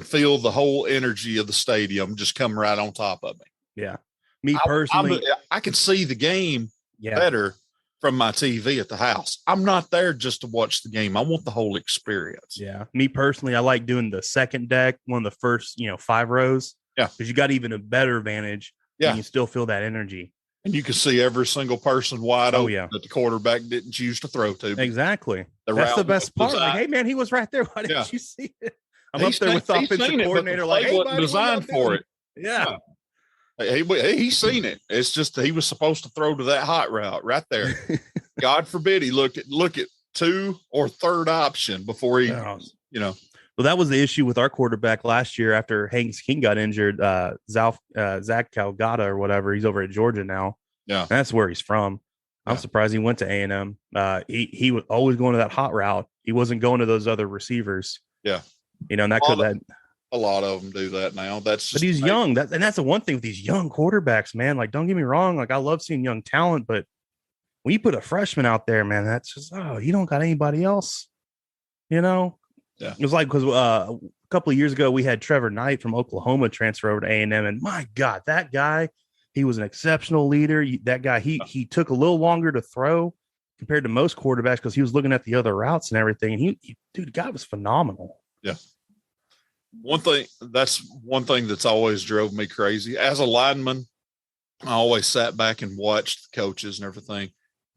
feel the whole energy of the stadium just come right on top of me. Yeah. Me personally, I can see the game better from my TV at the house. I'm not there just to watch the game. I want the whole experience. Yeah. Me personally, I like doing the second deck, one of the first, 5 rows. Yeah. Because you got even a better vantage. Yeah. And you still feel that energy. And you can see every single person wide open that the quarterback didn't choose to throw to. Exactly. That's the best part. Like, hey, man, he was right there. Why didn't you see it? I'm up there with the offensive coordinator. Like, hey, buddy, designed for it. Yeah. He's seen it. It's just he was supposed to throw to that hot route right there. God forbid he look at 2 or 3rd option before he, Well, that was the issue with our quarterback last year after Haynes King got injured. Zach Calgata or whatever. He's over at Georgia now. Yeah, and that's where he's from. I'm surprised he went to A&M. He was always going to that hot route. He wasn't going to those other receivers. Yeah, and that could have. A lot of them do that now. But he's young. That's the one thing with these young quarterbacks, man. Like, don't get me wrong. Like, I love seeing young talent, but when you put a freshman out there, man, that's just you don't got anybody else. Yeah. It was like because a couple of years ago we had Trevor Knight from Oklahoma transfer over to A&M, and my God, that guy, he was an exceptional leader. That guy, he took a little longer to throw compared to most quarterbacks because he was looking at the other routes and everything. And the guy was phenomenal. Yeah. One thing that's always drove me crazy as a lineman, I always sat back and watched the coaches and everything.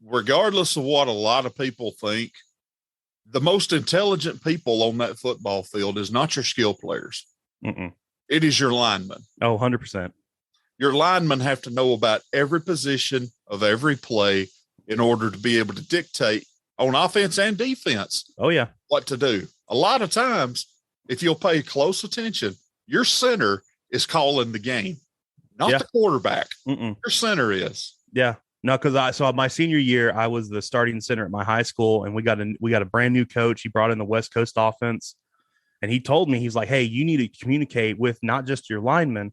Regardless of what a lot of people think, the most intelligent people on that football field is not your skill players. Mm-mm. It is your linemen. Oh, 100%. Your linemen have to know about every position of every play in order to be able to dictate on offense and defense. Oh, yeah. What to do. A lot of times, if you'll pay close attention, your center is calling the game, not the quarterback. Mm-mm. Your center is. Yeah. No, because I saw my senior year, I was the starting center at my high school, and we got a brand new coach. He brought in the West Coast offense, and he told me, he's like, "Hey, you need to communicate with not just your linemen,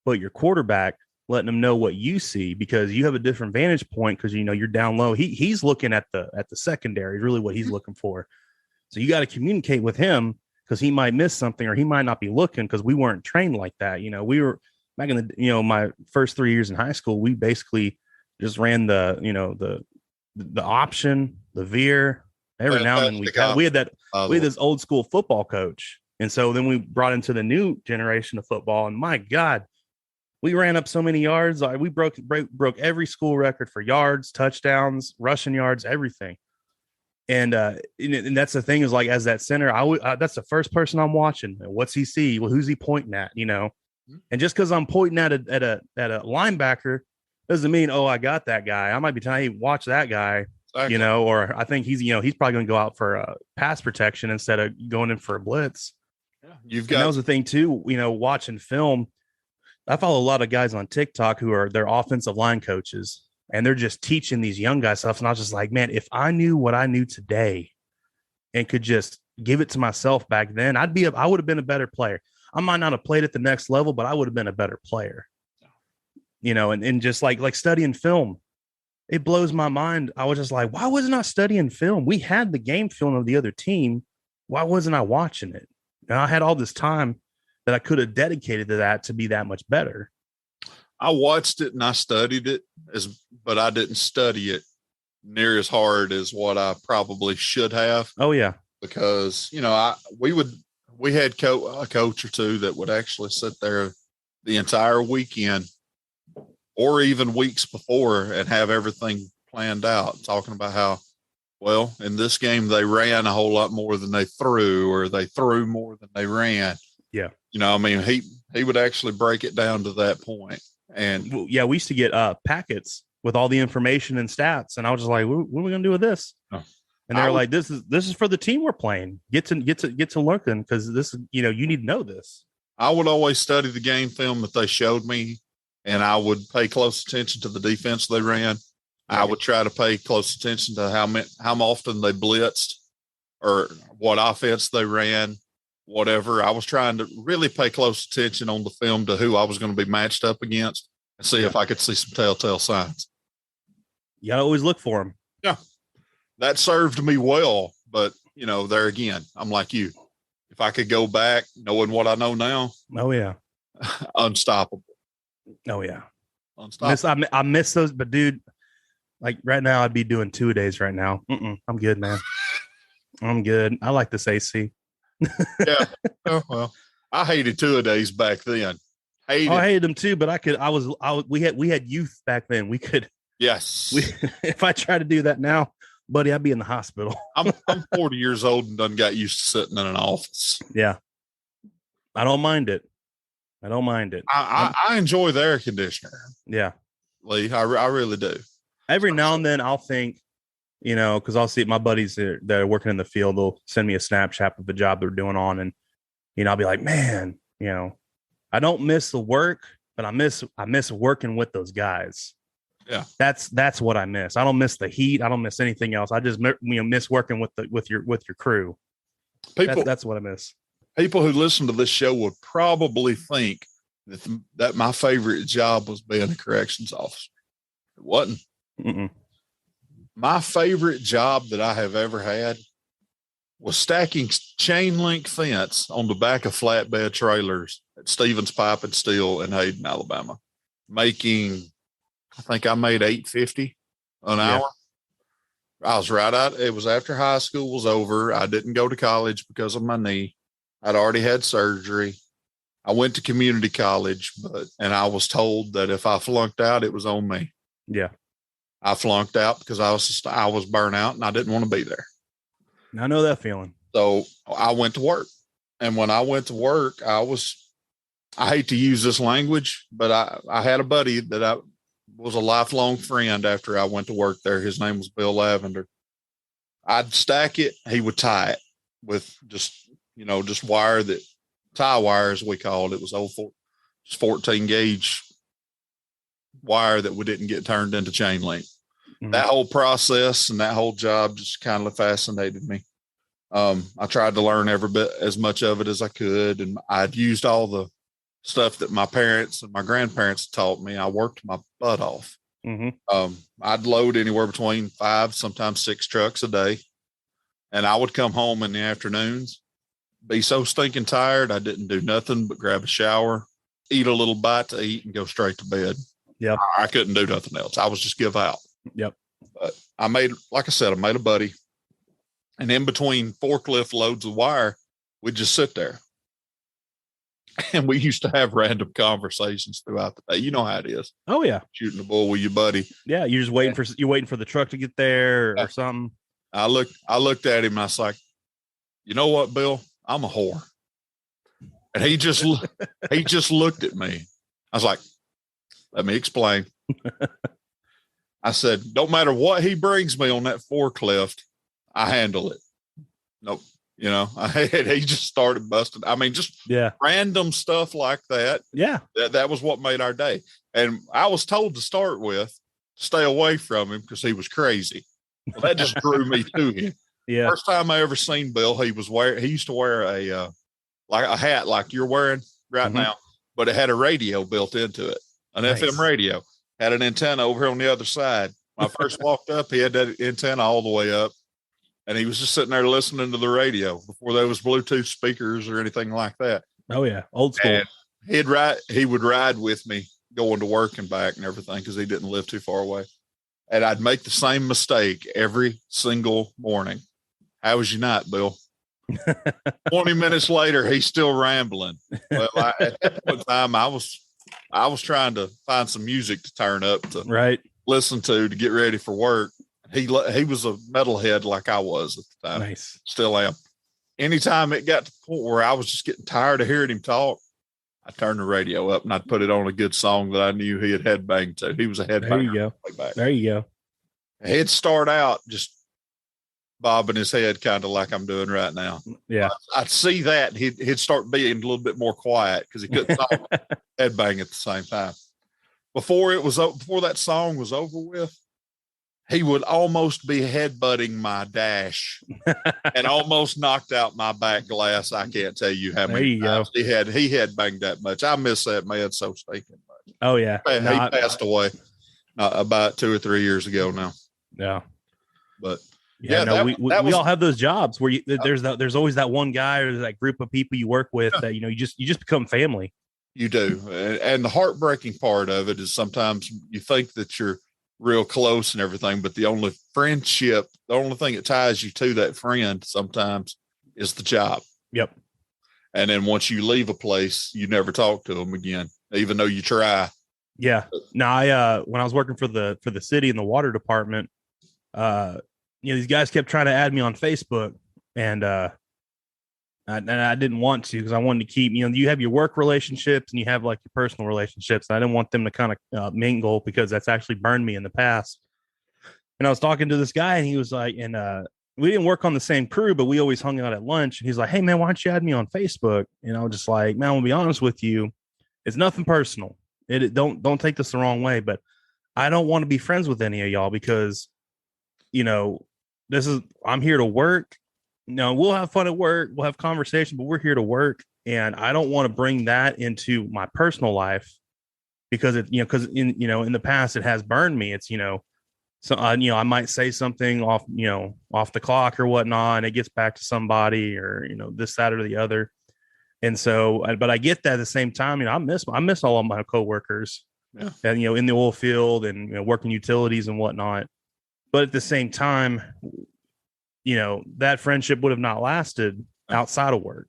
but your quarterback, letting them know what you see, because you have a different vantage point because you're down low. He's looking at the secondary, really what he's looking for. So you got to communicate with him because he might miss something or he might not be looking because we weren't trained like that. We were back in the my first 3 years in high school, we basically just ran the option, the veer. Every now and then we had this old school football coach. And so then we brought into the new generation of football, and my God, we ran up so many yards. We broke every school record for yards, touchdowns, rushing yards, everything. And that's the thing is, like, as that center, that's the first person I'm watching. What's he see? Well, who's he pointing at? And just because I'm pointing at a linebacker doesn't mean, oh, I got that guy. I might be telling, hey, watch that guy. Exactly. Or I think he's probably going to go out for pass protection instead of going in for a blitz. Yeah, that was the thing too. Watching film, I follow a lot of guys on TikTok who are their offensive line coaches, and they're just teaching these young guys stuff. And I was just like, man, if I knew what I knew today and could just give it to myself back then, I would have been a better player. I might not have played at the next level, but I would have been a better player. And just like studying film, it blows my mind. I was just like, why wasn't I studying film? We had the game film of the other team. Why wasn't I watching it? And I had all this time that I could have dedicated to that to be that much better. I watched it and I studied it, but I didn't study it near as hard as what I probably should have. Oh yeah, because we had a coach or two that would actually sit there the entire weekend or even weeks before and have everything planned out, talking about how, well, in this game they ran a whole lot more than they threw, or they threw more than they ran. Yeah, he would actually break it down to that point. And yeah, we used to get packets with all the information and stats, and I was just like, what are we gonna do with this? Oh. And they were like, this is for the team we're playing. Get to looking, because this is, you need to know this. I would always study the game film that they showed me, and I would pay close attention to the defense they ran. I would try to pay close attention to how often they blitzed or what offense they ran, whatever. I was trying to really pay close attention on the film to who I was going to be matched up against and see if I could see some telltale signs. You gotta always look for them. Yeah. That served me well, but there again, I'm like you. If I could go back knowing what I know now, oh yeah, unstoppable. Oh yeah, unstoppable. I miss those, but dude, like right now, I'd be doing 2-a-days right now. I'm good, man. I'm good. I like this AC. Yeah. Oh, well, I hated 2-a-days back then. I hated them too, but we had youth back then. We could. Yes. If I try to do that now, buddy, I'd be in the hospital. I'm 40 years old and done got used to sitting in an office. Yeah. I don't mind it. I enjoy the air conditioner. Yeah. Lee, I really do. Every now and then I'll think, because I'll see my buddies that are working in the field, they'll send me a Snapchat of the job they're doing on. And, I'll be like, man, I don't miss the work, but I miss working with those guys. Yeah, that's what I miss. I don't miss the heat. I don't miss anything else. I just miss working with your crew. That's what I miss. People who listen to this show would probably think that my favorite job was being a corrections officer. It wasn't. Mm-mm. My favorite job that I have ever had was stacking chain link fence on the back of flatbed trailers at Stevens Pipe and Steel in Hayden, Alabama, I think I made $8.50 an hour. I was right out. It was after high school was over. I didn't go to college because of my knee. I'd already had surgery. I went to community college, and I was told that if I flunked out, it was on me. Yeah. I flunked out because I was burnt out and I didn't want to be there. I know that feeling. So I went to work. And when I went to work, I hate to use this language, but I had a buddy that I was a lifelong friend after I went to work there. His name was Bill Lavender. I'd stack it. He would tie it with just wire, that tie wire, as we called it. It was 14 gauge wire that we didn't get turned into chain link. Mhm. That whole process and that whole job just kind of fascinated me. I tried to learn every bit as much of it as I could, and I'd used all the stuff that my parents and my grandparents taught me. I worked my butt off. I'd load anywhere between 5, sometimes 6 trucks a day, and I would come home in the afternoons, be so stinking tired I didn't do nothing but grab a shower, eat a little bite to eat, and go straight to bed. Yep. I couldn't do nothing else. I was just give out. Yep. But I made a buddy, and in between forklift loads of wire, we'd just sit there. And we used to have random conversations throughout the day. You know how it is. Oh yeah. Shooting the bull with your buddy. Yeah. You're just waiting for the truck to get there or something. I looked at him and I was like, you know what, Bill? I'm a whore. And he just looked at me. I was like, let me explain. I said, don't matter what he brings me on that forklift, I handle it. Nope. You know, he just started busting. I mean, just random stuff like that. Yeah. That was what made our day. And I was told to start with, stay away from him because he was crazy. Well, that just drew me to him. Yeah. First time I ever seen Bill, he used to wear a hat like you're wearing right now, but it had a radio built into it, an FM radio, had an antenna over here on the other side. When I first walked up, he had that antenna all the way up. And he was just sitting there listening to the radio before there was Bluetooth speakers or anything like that. Oh yeah, old school. And he would ride with me going to work and back and everything because he didn't live too far away. And I'd make the same mistake every single morning. How was your night, Bill? 20 minutes later, he's still rambling. Well, at that point in time, I was trying to find some music to turn up to listen to get ready for work. He was a metalhead like I was at the time. Nice. Still am. Anytime it got to the point where I was just getting tired of hearing him talk, I turned the radio up and I'd put it on a good song that I knew he had headbanged to. He was a headbanger. There you go. There you go. He'd start out just bobbing his head kind of like I'm doing right now. Yeah. I'd see that. He'd start being a little bit more quiet because he couldn't talk headbang at the same time. Before that song was over with, he would almost be headbutting my dash and almost knocked out my back glass. I can't tell you how many times he had banged that much. I miss that man so stinking much. Oh yeah. He passed away about 2 or 3 years ago now. Yeah. But we all have those jobs where there's always that one guy or that group of people you work with that, you just become family. You do. And the heartbreaking part of it is sometimes you think that you're real close and everything, but the only thing that ties you to that friend sometimes is the job. Yep. And then once you leave a place, you never talk to them again, even though you try. Yeah. Now when I was working for the city in the water department, these guys kept trying to add me on Facebook, and I didn't want to because I wanted to keep, you have your work relationships and you have like your personal relationships. And I didn't want them to kind of mingle because that's actually burned me in the past. And I was talking to this guy and he was like, we didn't work on the same crew, but we always hung out at lunch. And he's like, hey man, why don't you add me on Facebook? And I was just like, man, I'm gonna be honest with you. It's nothing personal. Don't take this the wrong way, but I don't want to be friends with any of y'all because, I'm here to work. No, we'll have fun at work. We'll have conversation, but we're here to work. And I don't want to bring that into my personal life because in the past it has burned me. It's, so, I might say something off the clock or whatnot, and it gets back to somebody or, this, that, or the other. And so, but I get that at the same time, I miss all of my coworkers and, in the oil field and, working utilities and whatnot. But at the same time, that friendship would have not lasted outside of work,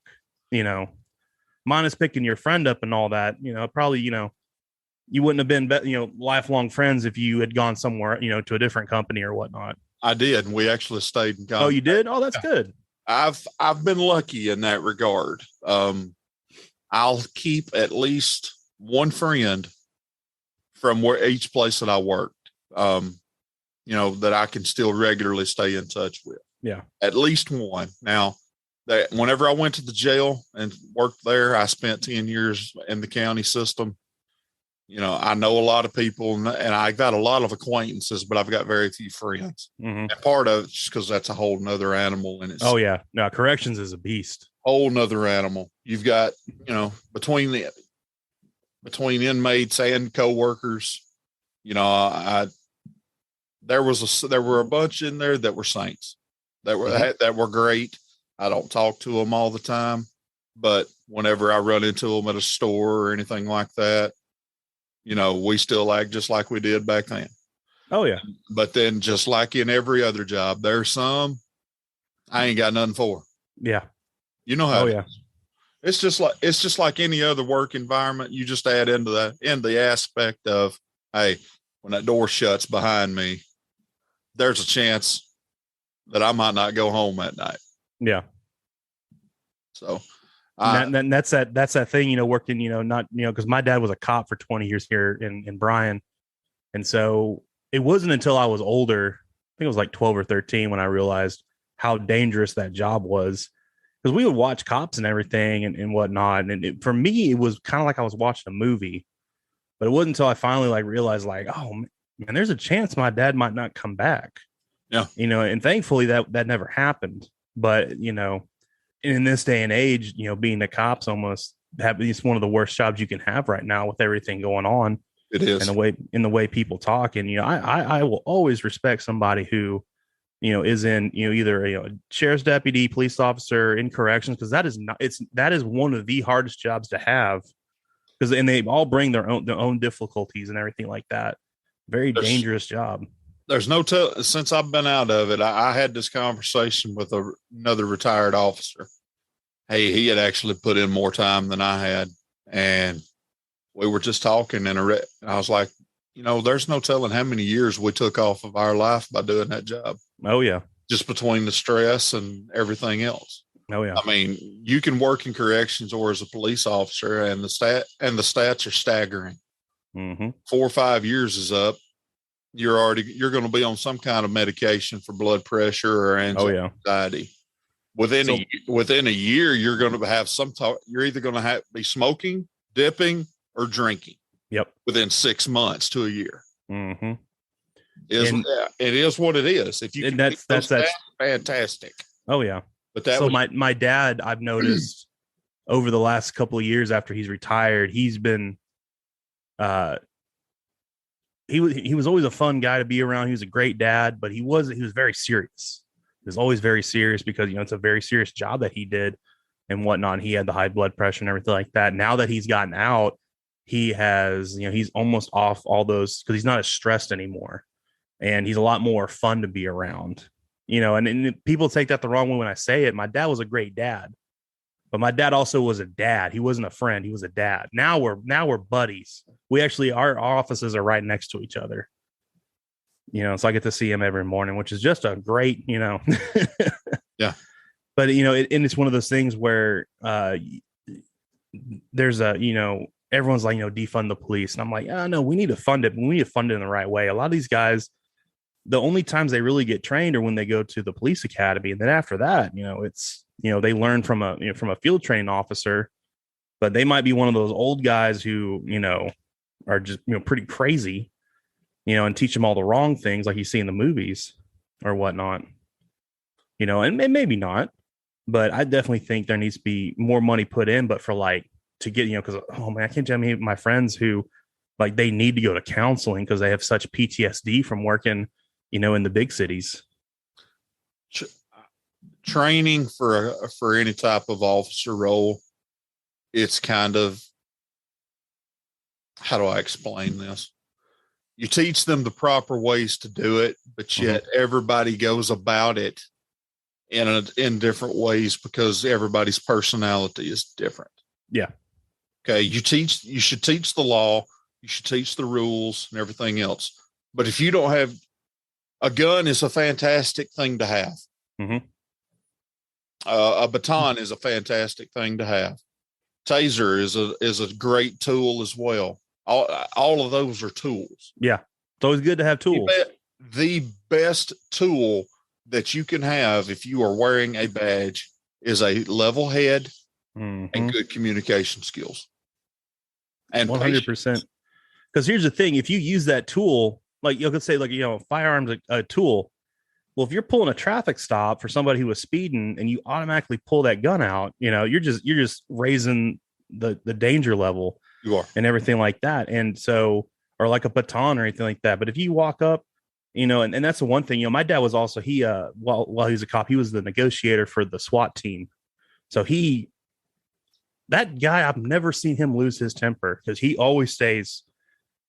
minus picking your friend up and all that, probably, you wouldn't have been, lifelong friends if you had gone somewhere, to a different company or whatnot. I did. And we actually stayed in contact. Oh, you did? Oh, that's good. I've been lucky in that regard. I'll keep at least one friend from each place that I worked, that I can still regularly stay in touch with. Yeah. At least one. Now, whenever I went to the jail and worked there, I spent 10 years in the county system. I know a lot of people and I got a lot of acquaintances, but I've got very few friends. Mm-hmm. And part of it's just because that's a whole nother animal. And it's no, corrections is a beast. Whole nother animal. You've got, between inmates and coworkers, there were a bunch in there that were saints that were great. I don't talk to them all the time, but whenever I run into them at a store or anything like that, we still act just like we did back then. Oh yeah. But then just like in every other job, there's some I ain't got nothing for. Yeah. You know how oh yeah. It's just like any other work environment. You just add into the aspect of, hey, when that door shuts behind me, there's a chance that I might not go home that night. Yeah. So that's that thing, working, not, because my dad was a cop for 20 years here in Bryan. And so it wasn't until I was older, I think it was like 12 or 13, when I realized how dangerous that job was. Because we would watch cops and everything and whatnot. And for me, it was kind of like I was watching a movie. But it wasn't until I finally realized oh man, there's a chance my dad might not come back. Yeah. And thankfully that never happened. But, in this day and age, being a cop's it's one of the worst jobs you can have right now with everything going on. It is. And the way people talk. And, I will always respect somebody who, is in, either a sheriff's deputy, police officer, in corrections, because that is one of the hardest jobs to have, and they all bring their own difficulties and everything like that. Very dangerous job. There's since I've been out of it, I had this conversation with another retired officer. Hey, he had actually put in more time than I had, and we were just talking, and I was like, there's no telling how many years we took off of our life by doing that job. Oh yeah. Just between the stress and everything else. Oh yeah. I mean, you can work in corrections or as a police officer, and the stats are staggering. Mm-hmm. 4 or 5 years is up. You're going to be on some kind of medication for blood pressure or anxiety. Within a year, you're going to have you're either going to be smoking, dipping, or drinking. Yep. Within 6 months to a year. Mm-hmm. It is what it is. If you that's fantastic. Oh yeah. But my dad, I've noticed over the last couple of years after he's retired, he's been he was always a fun guy to be around. He was a great dad, but he was very serious. He was always very serious because it's a very serious job that he did and whatnot. He had the high blood pressure and everything like that. Now that he's gotten out, he has, he's almost off all those, because he's not as stressed anymore, and he's a lot more fun to be around. And people take that the wrong way when I say it. My dad was a great dad, but my dad also was a dad. He wasn't a friend. He was a dad. Now we're buddies. We actually, our offices are right next to each other. So I get to see him every morning, which is just a great, Yeah. But, and it's one of those things where there's everyone's like, defund the police. And I'm like, oh, no, we need to fund it. But we need to fund it in the right way. A lot of these guys, the only times they really get trained are when they go to the police academy. And then after that, it's, they learn from a field training officer, but they might be one of those old guys who, are just, pretty crazy, and teach them all the wrong things like you see in the movies or whatnot, and maybe not, but I definitely think there needs to be more money put in, but for to get, because, oh man, I can't tell me my friends who they need to go to counseling because they have such PTSD from working, in the big cities. Training for any type of officer role, it's kind of, how do I explain this? You teach them the proper ways to do it, but yet everybody goes about it in different ways because everybody's personality is different. Yeah. Okay. You should teach the law, you should teach the rules and everything else. But if you don't have a gun, is a fantastic thing to have. Mm-hmm. A baton is a fantastic thing to have. Taser is a great tool as well. All of those are tools. Yeah. It's always good to have tools. The best tool that you can have if you are wearing a badge is a level head and good communication skills. And 100%. Because here's the thing: if you use that tool, like you could say, like firearms a tool. Well, if you're pulling a traffic stop for somebody who was speeding and you automatically pull that gun out, you're just raising the danger level. You are. And everything like that. And so, or like a baton or anything like that. But if you walk up, and that's the one thing, my dad was also, while he was a cop, he was the negotiator for the SWAT team. So that guy, I've never seen him lose his temper because he always stays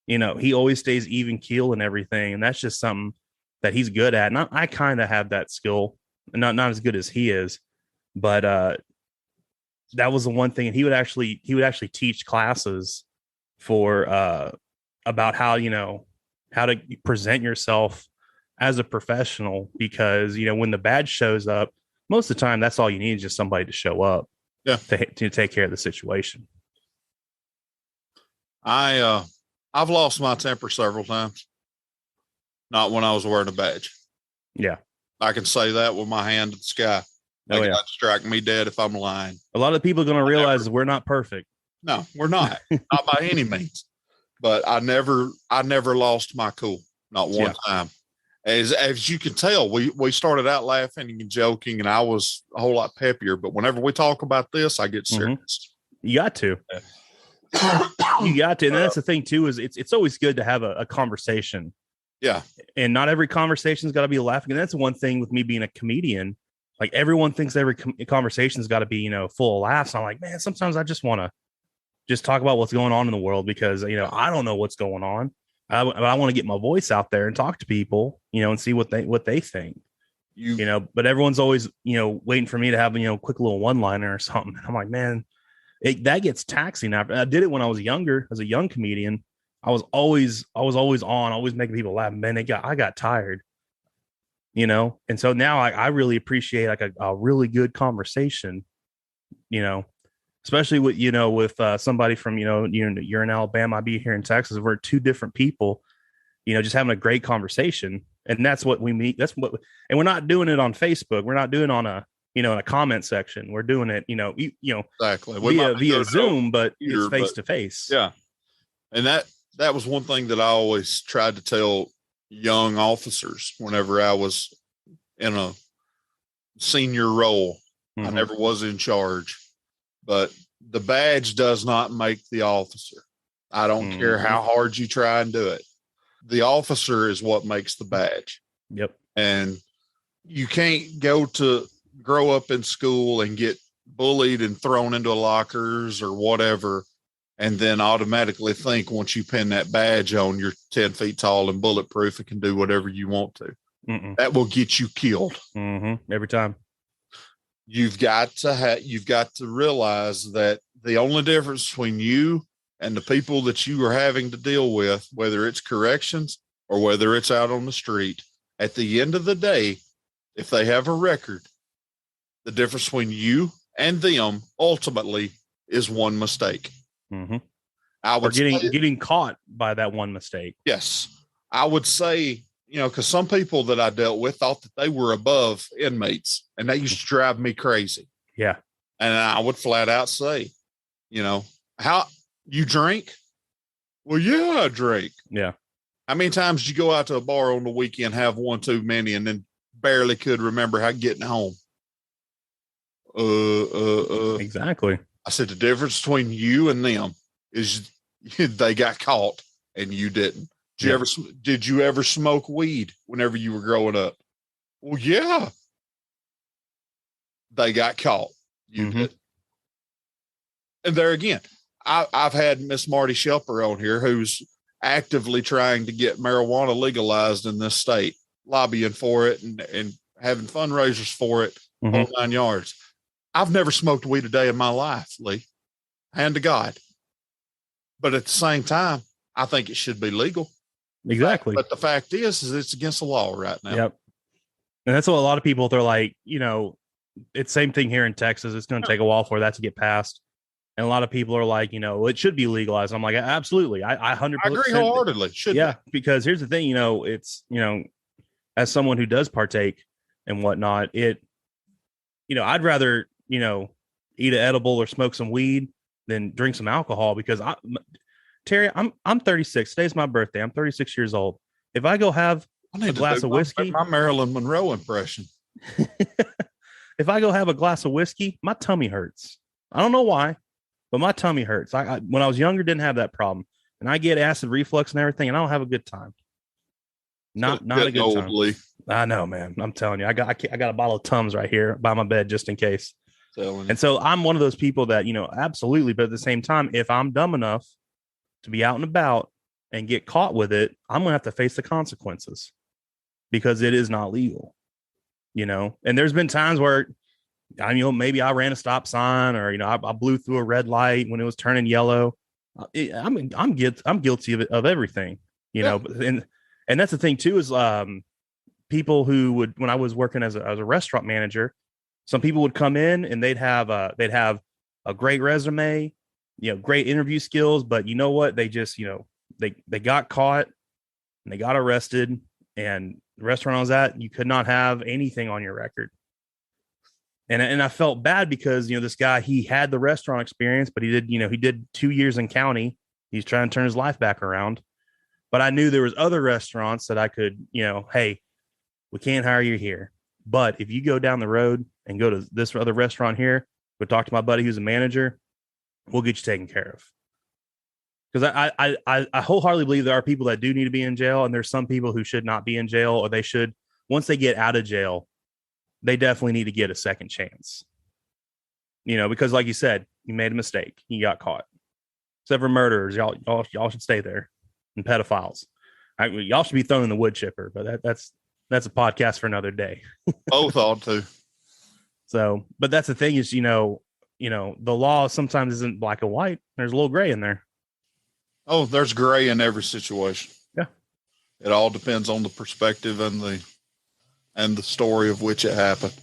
even keel and everything. And that's just something that he's good at. And I kind of have that skill, not as good as he is, but, that was the one thing. And he would actually teach classes for about how to present yourself as a professional, because when the badge shows up, most of the time that's all you need is just somebody to show up to take care of the situation. I've lost my temper several times. Not when I was wearing a badge. Yeah. I can say that with my hand to the sky. They cannot strike me dead if I'm lying. A lot of people are going to realize we're not perfect. No, we're not. Not by any means. But I never lost my cool. Not one time. As you can tell, we started out laughing and joking, and I was a whole lot peppier. But whenever we talk about this, I get serious. You got to. You got to. And that's the thing too, is it's always good to have a conversation. Yeah. And not every conversation's got to be laughing. And that's the one thing with me being a comedian. Like, everyone thinks every conversation's got to be, full of laughs. I'm like, man, sometimes I just want to just talk about what's going on in the world, because, I don't know what's going on. I want to get my voice out there and talk to people, and see what they think, but everyone's always, waiting for me to have, a quick little one-liner or something. I'm like, man, that gets taxing. After I did it when I was younger, as a young comedian, I was always on, always making people laugh. Man, I got tired. And so now I really appreciate like a really good conversation, especially with somebody from, you're in Alabama, I'd be here in Texas. We're two different people, just having a great conversation. And that's what we meet. And we're not doing it on Facebook. We're not doing it on in a comment section. We're doing it, exactly via Zoom, but it's face to face. Yeah. And that was one thing that I always tried to tell young officers whenever I was in a senior role. I never was in charge, but the badge does not make the officer. I don't care how hard you try and do it. The officer is what makes the badge. Yep. And you can't grow up in school and get bullied and thrown into lockers or whatever, and then automatically think once you pin that badge on, you're 10 feet tall and bulletproof and can do whatever you want to. That will get you killed. Every time. You've got to realize that the only difference between you and the people that you are having to deal with, whether it's corrections or whether it's out on the street, at the end of the day, if they have a record, the difference between you and them ultimately is one mistake. I would getting caught by that one mistake. Yes. I would say, because some people that I dealt with thought that they were above inmates, and that used to drive me crazy. Yeah. And I would flat out say, how you drink? Well, yeah, I drink. Yeah. How many times did you go out to a bar on the weekend, have one too many, and then barely could remember how getting home? Exactly. I said the difference between you and them is they got caught and you didn't. Did you ever smoke weed whenever you were growing up? Well, yeah. They got caught. You did. And there again, I've had Miss Marty Shelper on here, who's actively trying to get marijuana legalized in this state, lobbying for it and having fundraisers for it, whole 9 yards. I've never smoked weed a day in my life, Lee. Hand to God. But at the same time, I think it should be legal. Exactly. But the fact is it's against the law right now. Yep. And that's what a lot of people, they're like, it's same thing here in Texas. It's going to take a while for that to get passed. And a lot of people are like, it should be legalized. I'm like, absolutely. I 100% agree wholeheartedly. Should be. Because here's the thing, it's, as someone who does partake and whatnot, I'd rather, eat an edible or smoke some weed than drink some alcohol, because Terry, I'm 36. Today's my birthday. I'm 36 years old. If I go have a glass of whiskey, my Marilyn Monroe impression. if I go have a glass of whiskey, my tummy hurts. I don't know why, but my tummy hurts. I when I was younger, didn't have that problem, and I get acid reflux and everything, and I don't have a good time. Not a good time. I know, man. I'm telling you, I got a bottle of Tums right here by my bed just in case. And so I'm one of those people that, absolutely. But at the same time, if I'm dumb enough to be out and about and get caught with it, I'm going to have to face the consequences because it is not legal, and there's been times where maybe I ran a stop sign or, I blew through a red light when it was turning yellow. I'm guilty of everything, and that's the thing too, is people who would, when I was working as a restaurant manager, some people would come in and they'd have a great resume, great interview skills, but you know what? They just, they got caught and they got arrested, and the restaurant I was at, you could not have anything on your record. And I felt bad because, this guy, he had the restaurant experience, but he did 2 years in county. He's trying to turn his life back around. But I knew there was other restaurants that I could, hey, we can't hire you here. But if you go down the road and go to this other restaurant here, go talk to my buddy who's a manager, we'll get you taken care of. Because I wholeheartedly believe there are people that do need to be in jail, and there's some people who should not be in jail, or they should, once they get out of jail, they definitely need to get a second chance. Because like you said, you made a mistake. You got caught. Except for murderers, y'all should stay there, and pedophiles. Y'all should be thrown in the wood chipper, but that's a podcast for another day. Both ought to. So, but that's the thing is, the law sometimes isn't black and white. There's a little gray in there. Oh, there's gray in every situation. Yeah. It all depends on the perspective and the story of which it happened.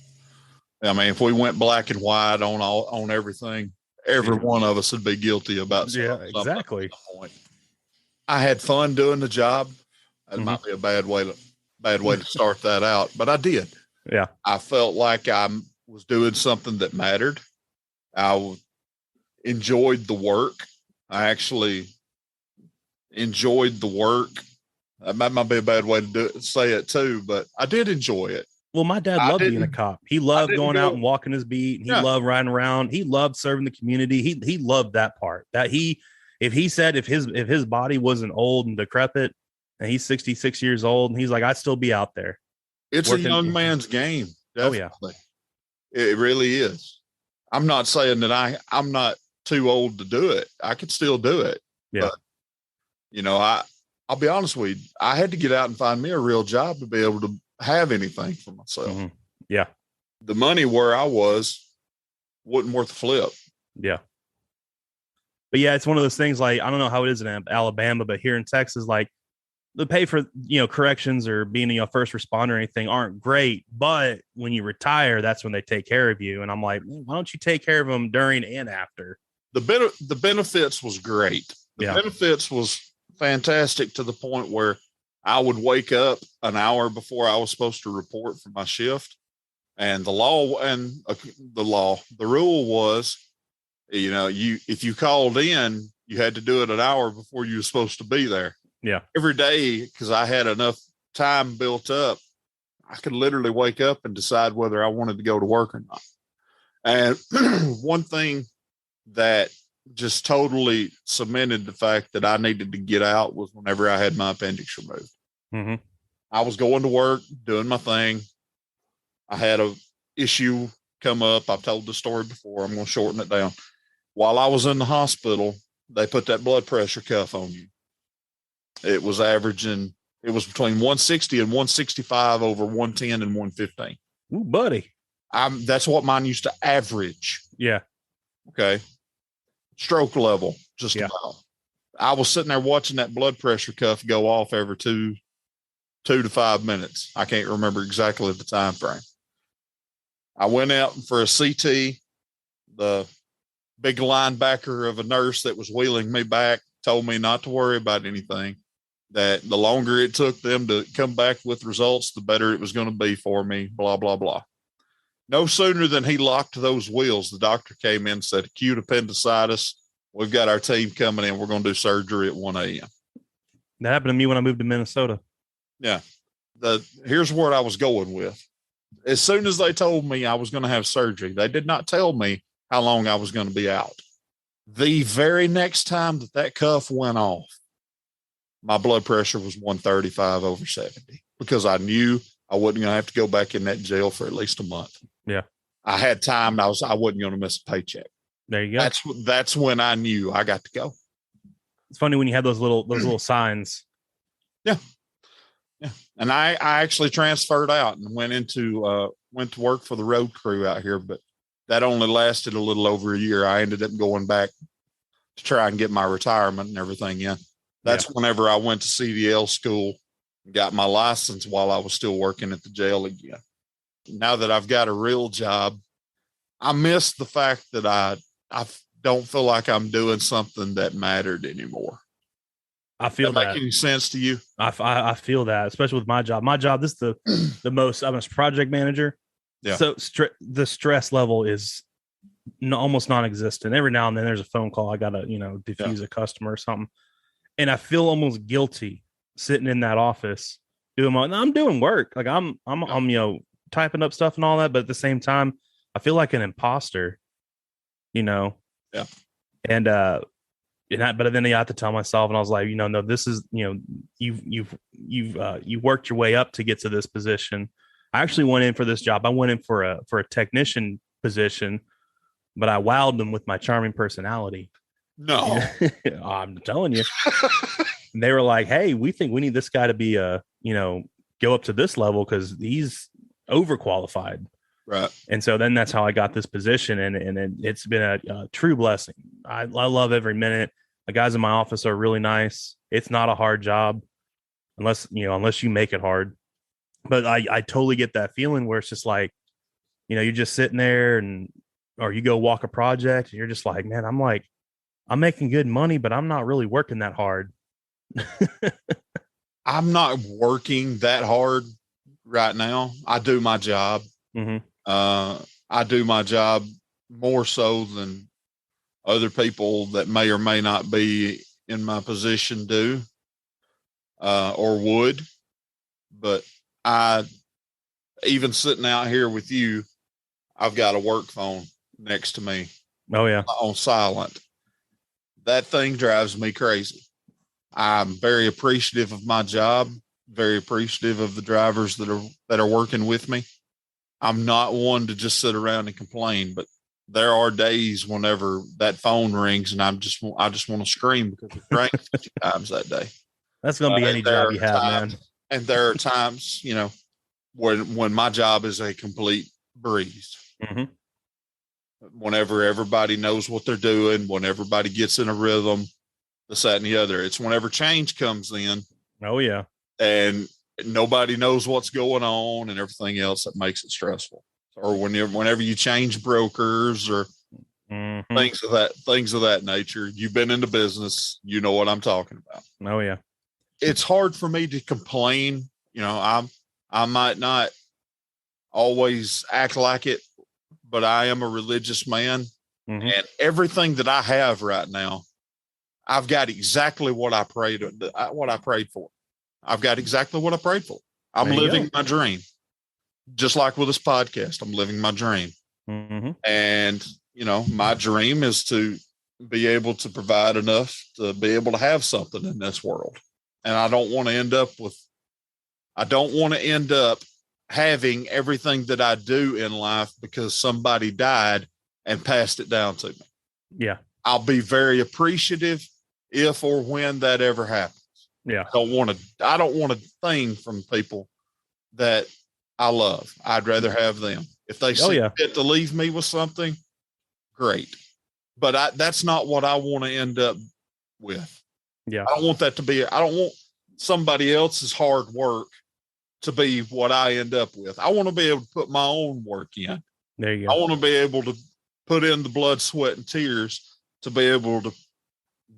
I mean, if we went black and white on everything, every one of us would be guilty about something. Yeah, exactly. At some point. I had fun doing the job. That might be a bad way to start that out, but I did. Yeah. I felt like I was doing something that mattered. I enjoyed the work. I actually enjoyed the work. That might be a bad way to say it too, but I did enjoy it. Well, my dad loved being a cop. He loved going out and walking his beat. He loved riding around. He loved serving the community. He loved that part. That if his body wasn't old and decrepit, and he's 66 years old, and he's like, I'd still be out there. It's a young man's game. Definitely. Oh yeah, it really is. I'm not saying that I'm not too old to do it. I could still do it. Yeah. But, I'll be honest with you. I had to get out and find me a real job to be able to have anything for myself. Mm-hmm. Yeah. The money where I was wasn't worth a flip. Yeah. But yeah, it's one of those things, like, I don't know how it is in Alabama, but here in Texas, like, the pay for, corrections or being a first responder or anything aren't great. But when you retire, that's when they take care of you. And I'm like, why don't you take care of them during and after? The benefits was great. The benefits was fantastic, to the point where I would wake up an hour before I was supposed to report for my shift. And the rule was, if you called in, you had to do it an hour before you were supposed to be there. Yeah. Every day, because I had enough time built up, I could literally wake up and decide whether I wanted to go to work or not. And one thing that just totally cemented the fact that I needed to get out was whenever I had my appendix removed. Mm-hmm. I was going to work, doing my thing. I had a issue come up. I've told the story before. I'm going to shorten it down. While I was in the hospital, they put that blood pressure cuff on you. It was between 160 and 165 over 110 and 115. Ooh, buddy. That's what mine used to average. Yeah. Okay. Stroke level, just about. I was sitting there watching that blood pressure cuff go off every 2 to 5 minutes. I can't remember exactly the time frame. I went out for a CT. The big linebacker of a nurse that was wheeling me back told me not to worry about anything, that the longer it took them to come back with results, the better it was going to be for me, blah, blah, blah. No sooner than he locked those wheels, the doctor came in and said acute appendicitis, we've got our team coming in. We're going to do surgery at 1 a.m. That happened to me when I moved to Minnesota. Yeah. Here's where I was going with. As soon as they told me I was going to have surgery, they did not tell me how long I was going to be out. The very next time that cuff went off, my blood pressure was 135/70 because I knew I wasn't going to have to go back in that jail for at least a month. Yeah. I had time. And I wasn't going to miss a paycheck. There you go. That's when I knew I got to go. It's funny when you have those little signs. Yeah. Yeah. And I actually transferred out and went to work for the road crew out here, but that only lasted a little over a year. I ended up going back to try and get my retirement and everything in. That's whenever I went to CDL school and got my license while I was still working at the jail again. Now that I've got a real job, I miss the fact that I don't feel like I'm doing something that mattered anymore. I feel that. Make any sense to you? I feel that, especially with my job. My job, this is the most. I'm a project manager. Yeah. So the stress level is almost non-existent. Every now and then there's a phone call. I gotta diffuse a customer or something, and I feel almost guilty sitting in that office doing I'm doing work. Like I'm typing up stuff and all that, but at the same time, I feel like an imposter. Yeah. And but then I have to tell myself, and I was like, no, this is, you've worked your way up to get to this position. I actually went in for this job. I went in for a technician position, but I wowed them with my charming personality. No, I'm telling you. And they were like, hey, we think we need this guy to be go up to this level because he's overqualified. Right. And so then that's how I got this position. And it's been a true blessing. I love every minute. The guys in my office are really nice. It's not a hard job unless you make it hard. But I totally get that feeling where it's just like, you're just sitting there or you go walk a project and you're just like, man, I'm making good money, but I'm not really working that hard. I'm not working that hard right now. I do my job. Mm-hmm. I do my job more so than other people that may or may not be in my position do, or would. But even sitting out here with you, I've got a work phone next to me. Oh yeah. On silent. That thing drives me crazy. I'm very appreciative of my job, very appreciative of the drivers that are working with me. I'm not one to just sit around and complain, but there are days whenever that phone rings and I just want to scream because it rang 50 times that day. That's going to be any job you have, man. And there are times, when my job is a complete breeze. Mm-hmm. Whenever everybody knows what they're doing, when everybody gets in a rhythm, this, that, and the other. It's whenever change comes in. Oh yeah. And nobody knows what's going on and everything else that makes it stressful. Or whenever you change brokers or things of that nature. You've been in the business, you know what I'm talking about. Oh yeah. It's hard for me to complain. I might not always act like it, but I am a religious man. Mm-hmm. And everything that I have right now, I've got exactly what I prayed for. I've got exactly what I prayed for. I'm living my dream. Just like with this podcast, I'm living my dream. Mm-hmm. And, my dream is to be able to provide enough to be able to have something in this world. And I don't want to end up having everything that I do in life because somebody died and passed it down to me. Yeah. I'll be very appreciative if or when that ever happens. Yeah. I don't want a thing from people that I love. I'd rather have them. If they see fit to leave me with something, great. But that's not what I want to end up with. Yeah. I don't want somebody else's hard work to be what I end up with. I want to be able to put my own work in. There you go. I want to be able to put in the blood, sweat, and tears to be able to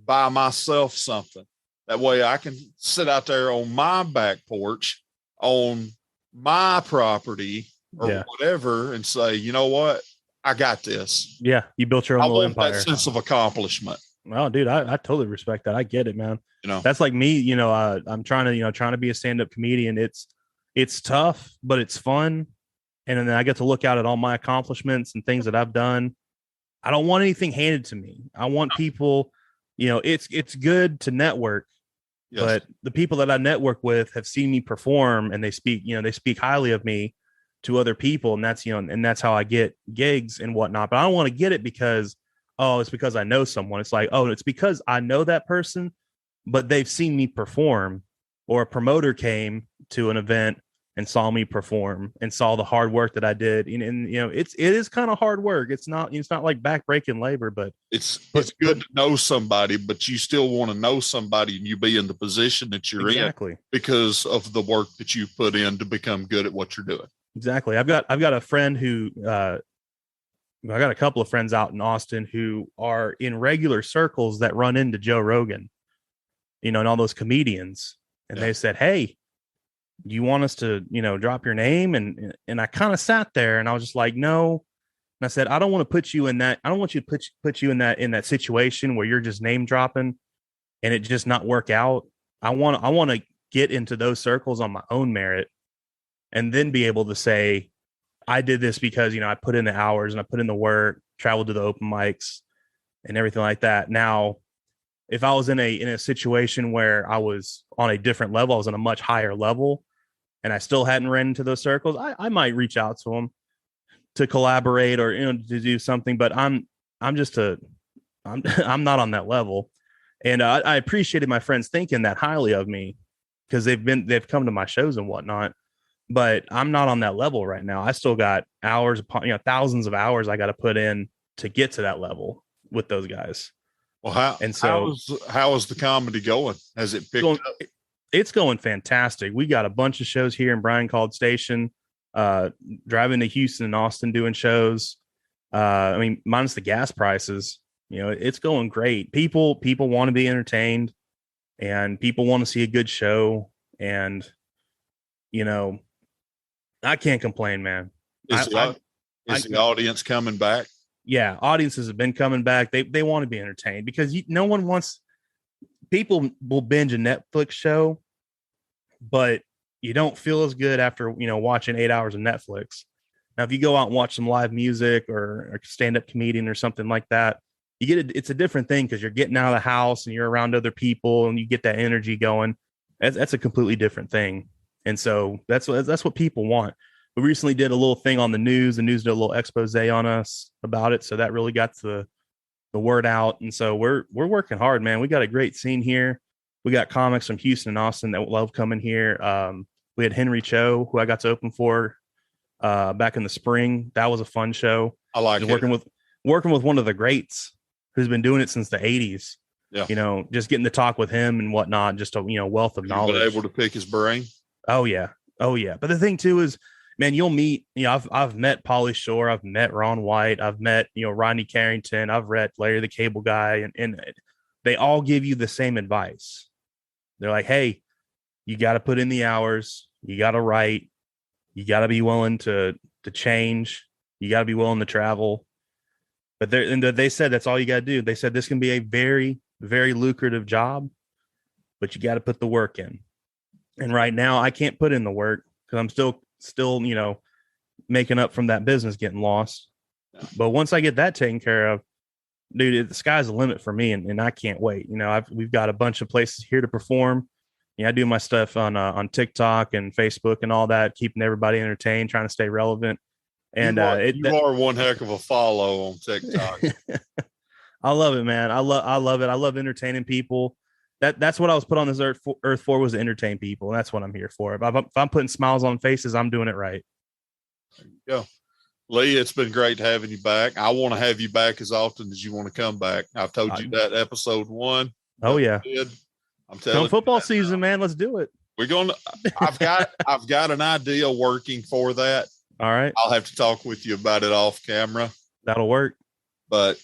buy myself something. That way I can sit out there on my back porch, on my property or whatever, and say, you know what? I got this. Yeah. You built your own little empire. That sense of accomplishment. Well, dude, I totally respect that. I get it, man. You know, That's like me, I'm trying to, trying to be a stand-up comedian. It's tough, but it's fun. And then I get to look out at all my accomplishments and things that I've done. I don't want anything handed to me. I want people, it's good to network, yes. but the people that I network with have seen me perform and they speak highly of me to other people. And that's how I get gigs and whatnot. But I don't want to get it because, oh, it's because I know someone. It's like, oh, it's because I know that person, but they've seen me perform, or a promoter came to an event and saw me perform and saw the hard work that I did. And it is kind of hard work. It's not like backbreaking labor, but it's good to know somebody, but you still want to know somebody and you be in the position that you're exactly. in because of the work that you put in to become good at what you're doing. Exactly. I've got a friend who, I got a couple of friends out in Austin who are in regular circles that run into Joe Rogan, and all those comedians. And they said, hey, you want us to, drop your name? And I kind of sat there and I was just like, no. And I said, I don't want to put you in that. I don't want you to put you in that situation where you're just name dropping and it just not work out. I want to get into those circles on my own merit and then be able to say, I did this because, I put in the hours and I put in the work, traveled to the open mics and everything like that. Now, if I was in a situation where I was on a different level, I was on a much higher level, and I still hadn't ran into those circles, I might reach out to them to collaborate or to do something. But I'm I'm not on that level, and I appreciated my friends thinking that highly of me because they've come to my shows and whatnot. But I'm not on that level right now. I still got hours upon thousands of hours I got to put in to get to that level with those guys. Well, how is the comedy going? Has it picked up? It's going fantastic. We got a bunch of shows here in Bryan College Station, driving to Houston and Austin doing shows. I mean, minus the gas prices, it's going great. People want to be entertained and people want to see a good show. And, I can't complain, man. Is the audience coming back? Yeah, audiences have been coming back. They want to be entertained because no one wants. People will binge a Netflix show, but you don't feel as good after watching 8 hours of Netflix. Now, if you go out and watch some live music or a stand-up comedian or something like that, it's a different thing because you're getting out of the house and you're around other people and you get that energy going. That's a completely different thing, and so that's what people want. We recently did a little thing on the news. The news did a little expose on us about it. So that really got the word out. And so we're working hard, man. We got a great scene here. We got comics from Houston and Austin that love coming here. We had Henry Cho, who I got to open for back in the spring. That was a fun show. I like working with one of the greats who's been doing it since the 80s. Yeah. Just getting to talk with him and whatnot, just a wealth of knowledge. Been able to pick his brain. Oh yeah. But the thing too is, man, you'll meet, I've met Pauly Shore, I've met Ron White, I've met, Rodney Carrington, I've read Larry the Cable Guy, and they all give you the same advice. They're like, hey, you got to put in the hours, you got to write, you got to be willing to change, you got to be willing to travel. But they said that's all you got to do. They said this can be a very, very lucrative job, but you got to put the work in. And right now, I can't put in the work because I'm still making up from that business getting lost. But once I get that taken care of, dude, the sky's the limit for me, and I can't wait. We've got a bunch of places here to perform. I do my stuff on TikTok and Facebook and all that, keeping everybody entertained, trying to stay relevant. And you are one heck of a follow on TikTok. I love it, man. I love it. I love entertaining people. That's what I was put on this earth for, was to entertain people. And that's what I'm here for. If I'm putting smiles on faces, I'm doing it right. There you go. Lee, it's been great having you back. I want to have you back as often as you want to come back. I've told you that episode 1. Oh yeah. I'm telling you, football season, man. Let's do it. We're going to, I've got an idea working for that. All right. I'll have to talk with you about it off camera. That'll work. But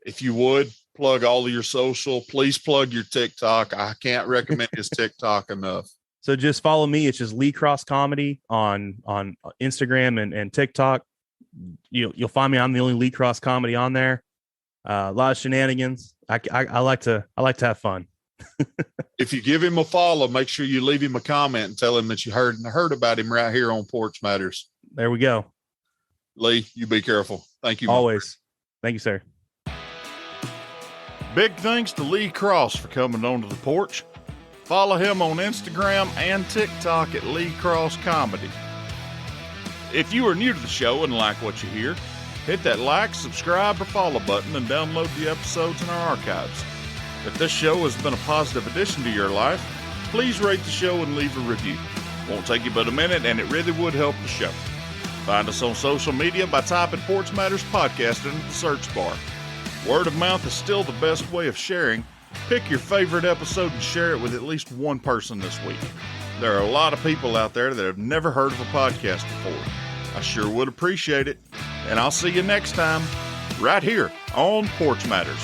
if you would plug all of your social, please plug your TikTok. I can't recommend his TikTok enough. So just follow me. It's just Lee Cross Comedy on Instagram and TikTok. You'll find me. I'm the only Lee Cross Comedy on there. A lot of shenanigans. I like to have fun. If you give him a follow, make sure you leave him a comment and tell him that you heard about him right here on Porch Matters. There we go. Lee, you be careful. Thank you. Always. Thank you, sir. Big thanks to Lee Cross for coming onto the porch. Follow him on Instagram and TikTok at Lee Cross Comedy. If you are new to the show and like what you hear, hit that like, subscribe, or follow button and download the episodes in our archives. If this show has been a positive addition to your life, please rate the show and leave a review. Won't take you but a minute, and it really would help the show. Find us on social media by typing Porch Matters Podcast into the search bar. Word of mouth is still the best way of sharing. Pick your favorite episode and share it with at least one person this week. There are a lot of people out there that have never heard of a podcast before. I sure would appreciate it. And I'll see you next time, right here on Porch Matters.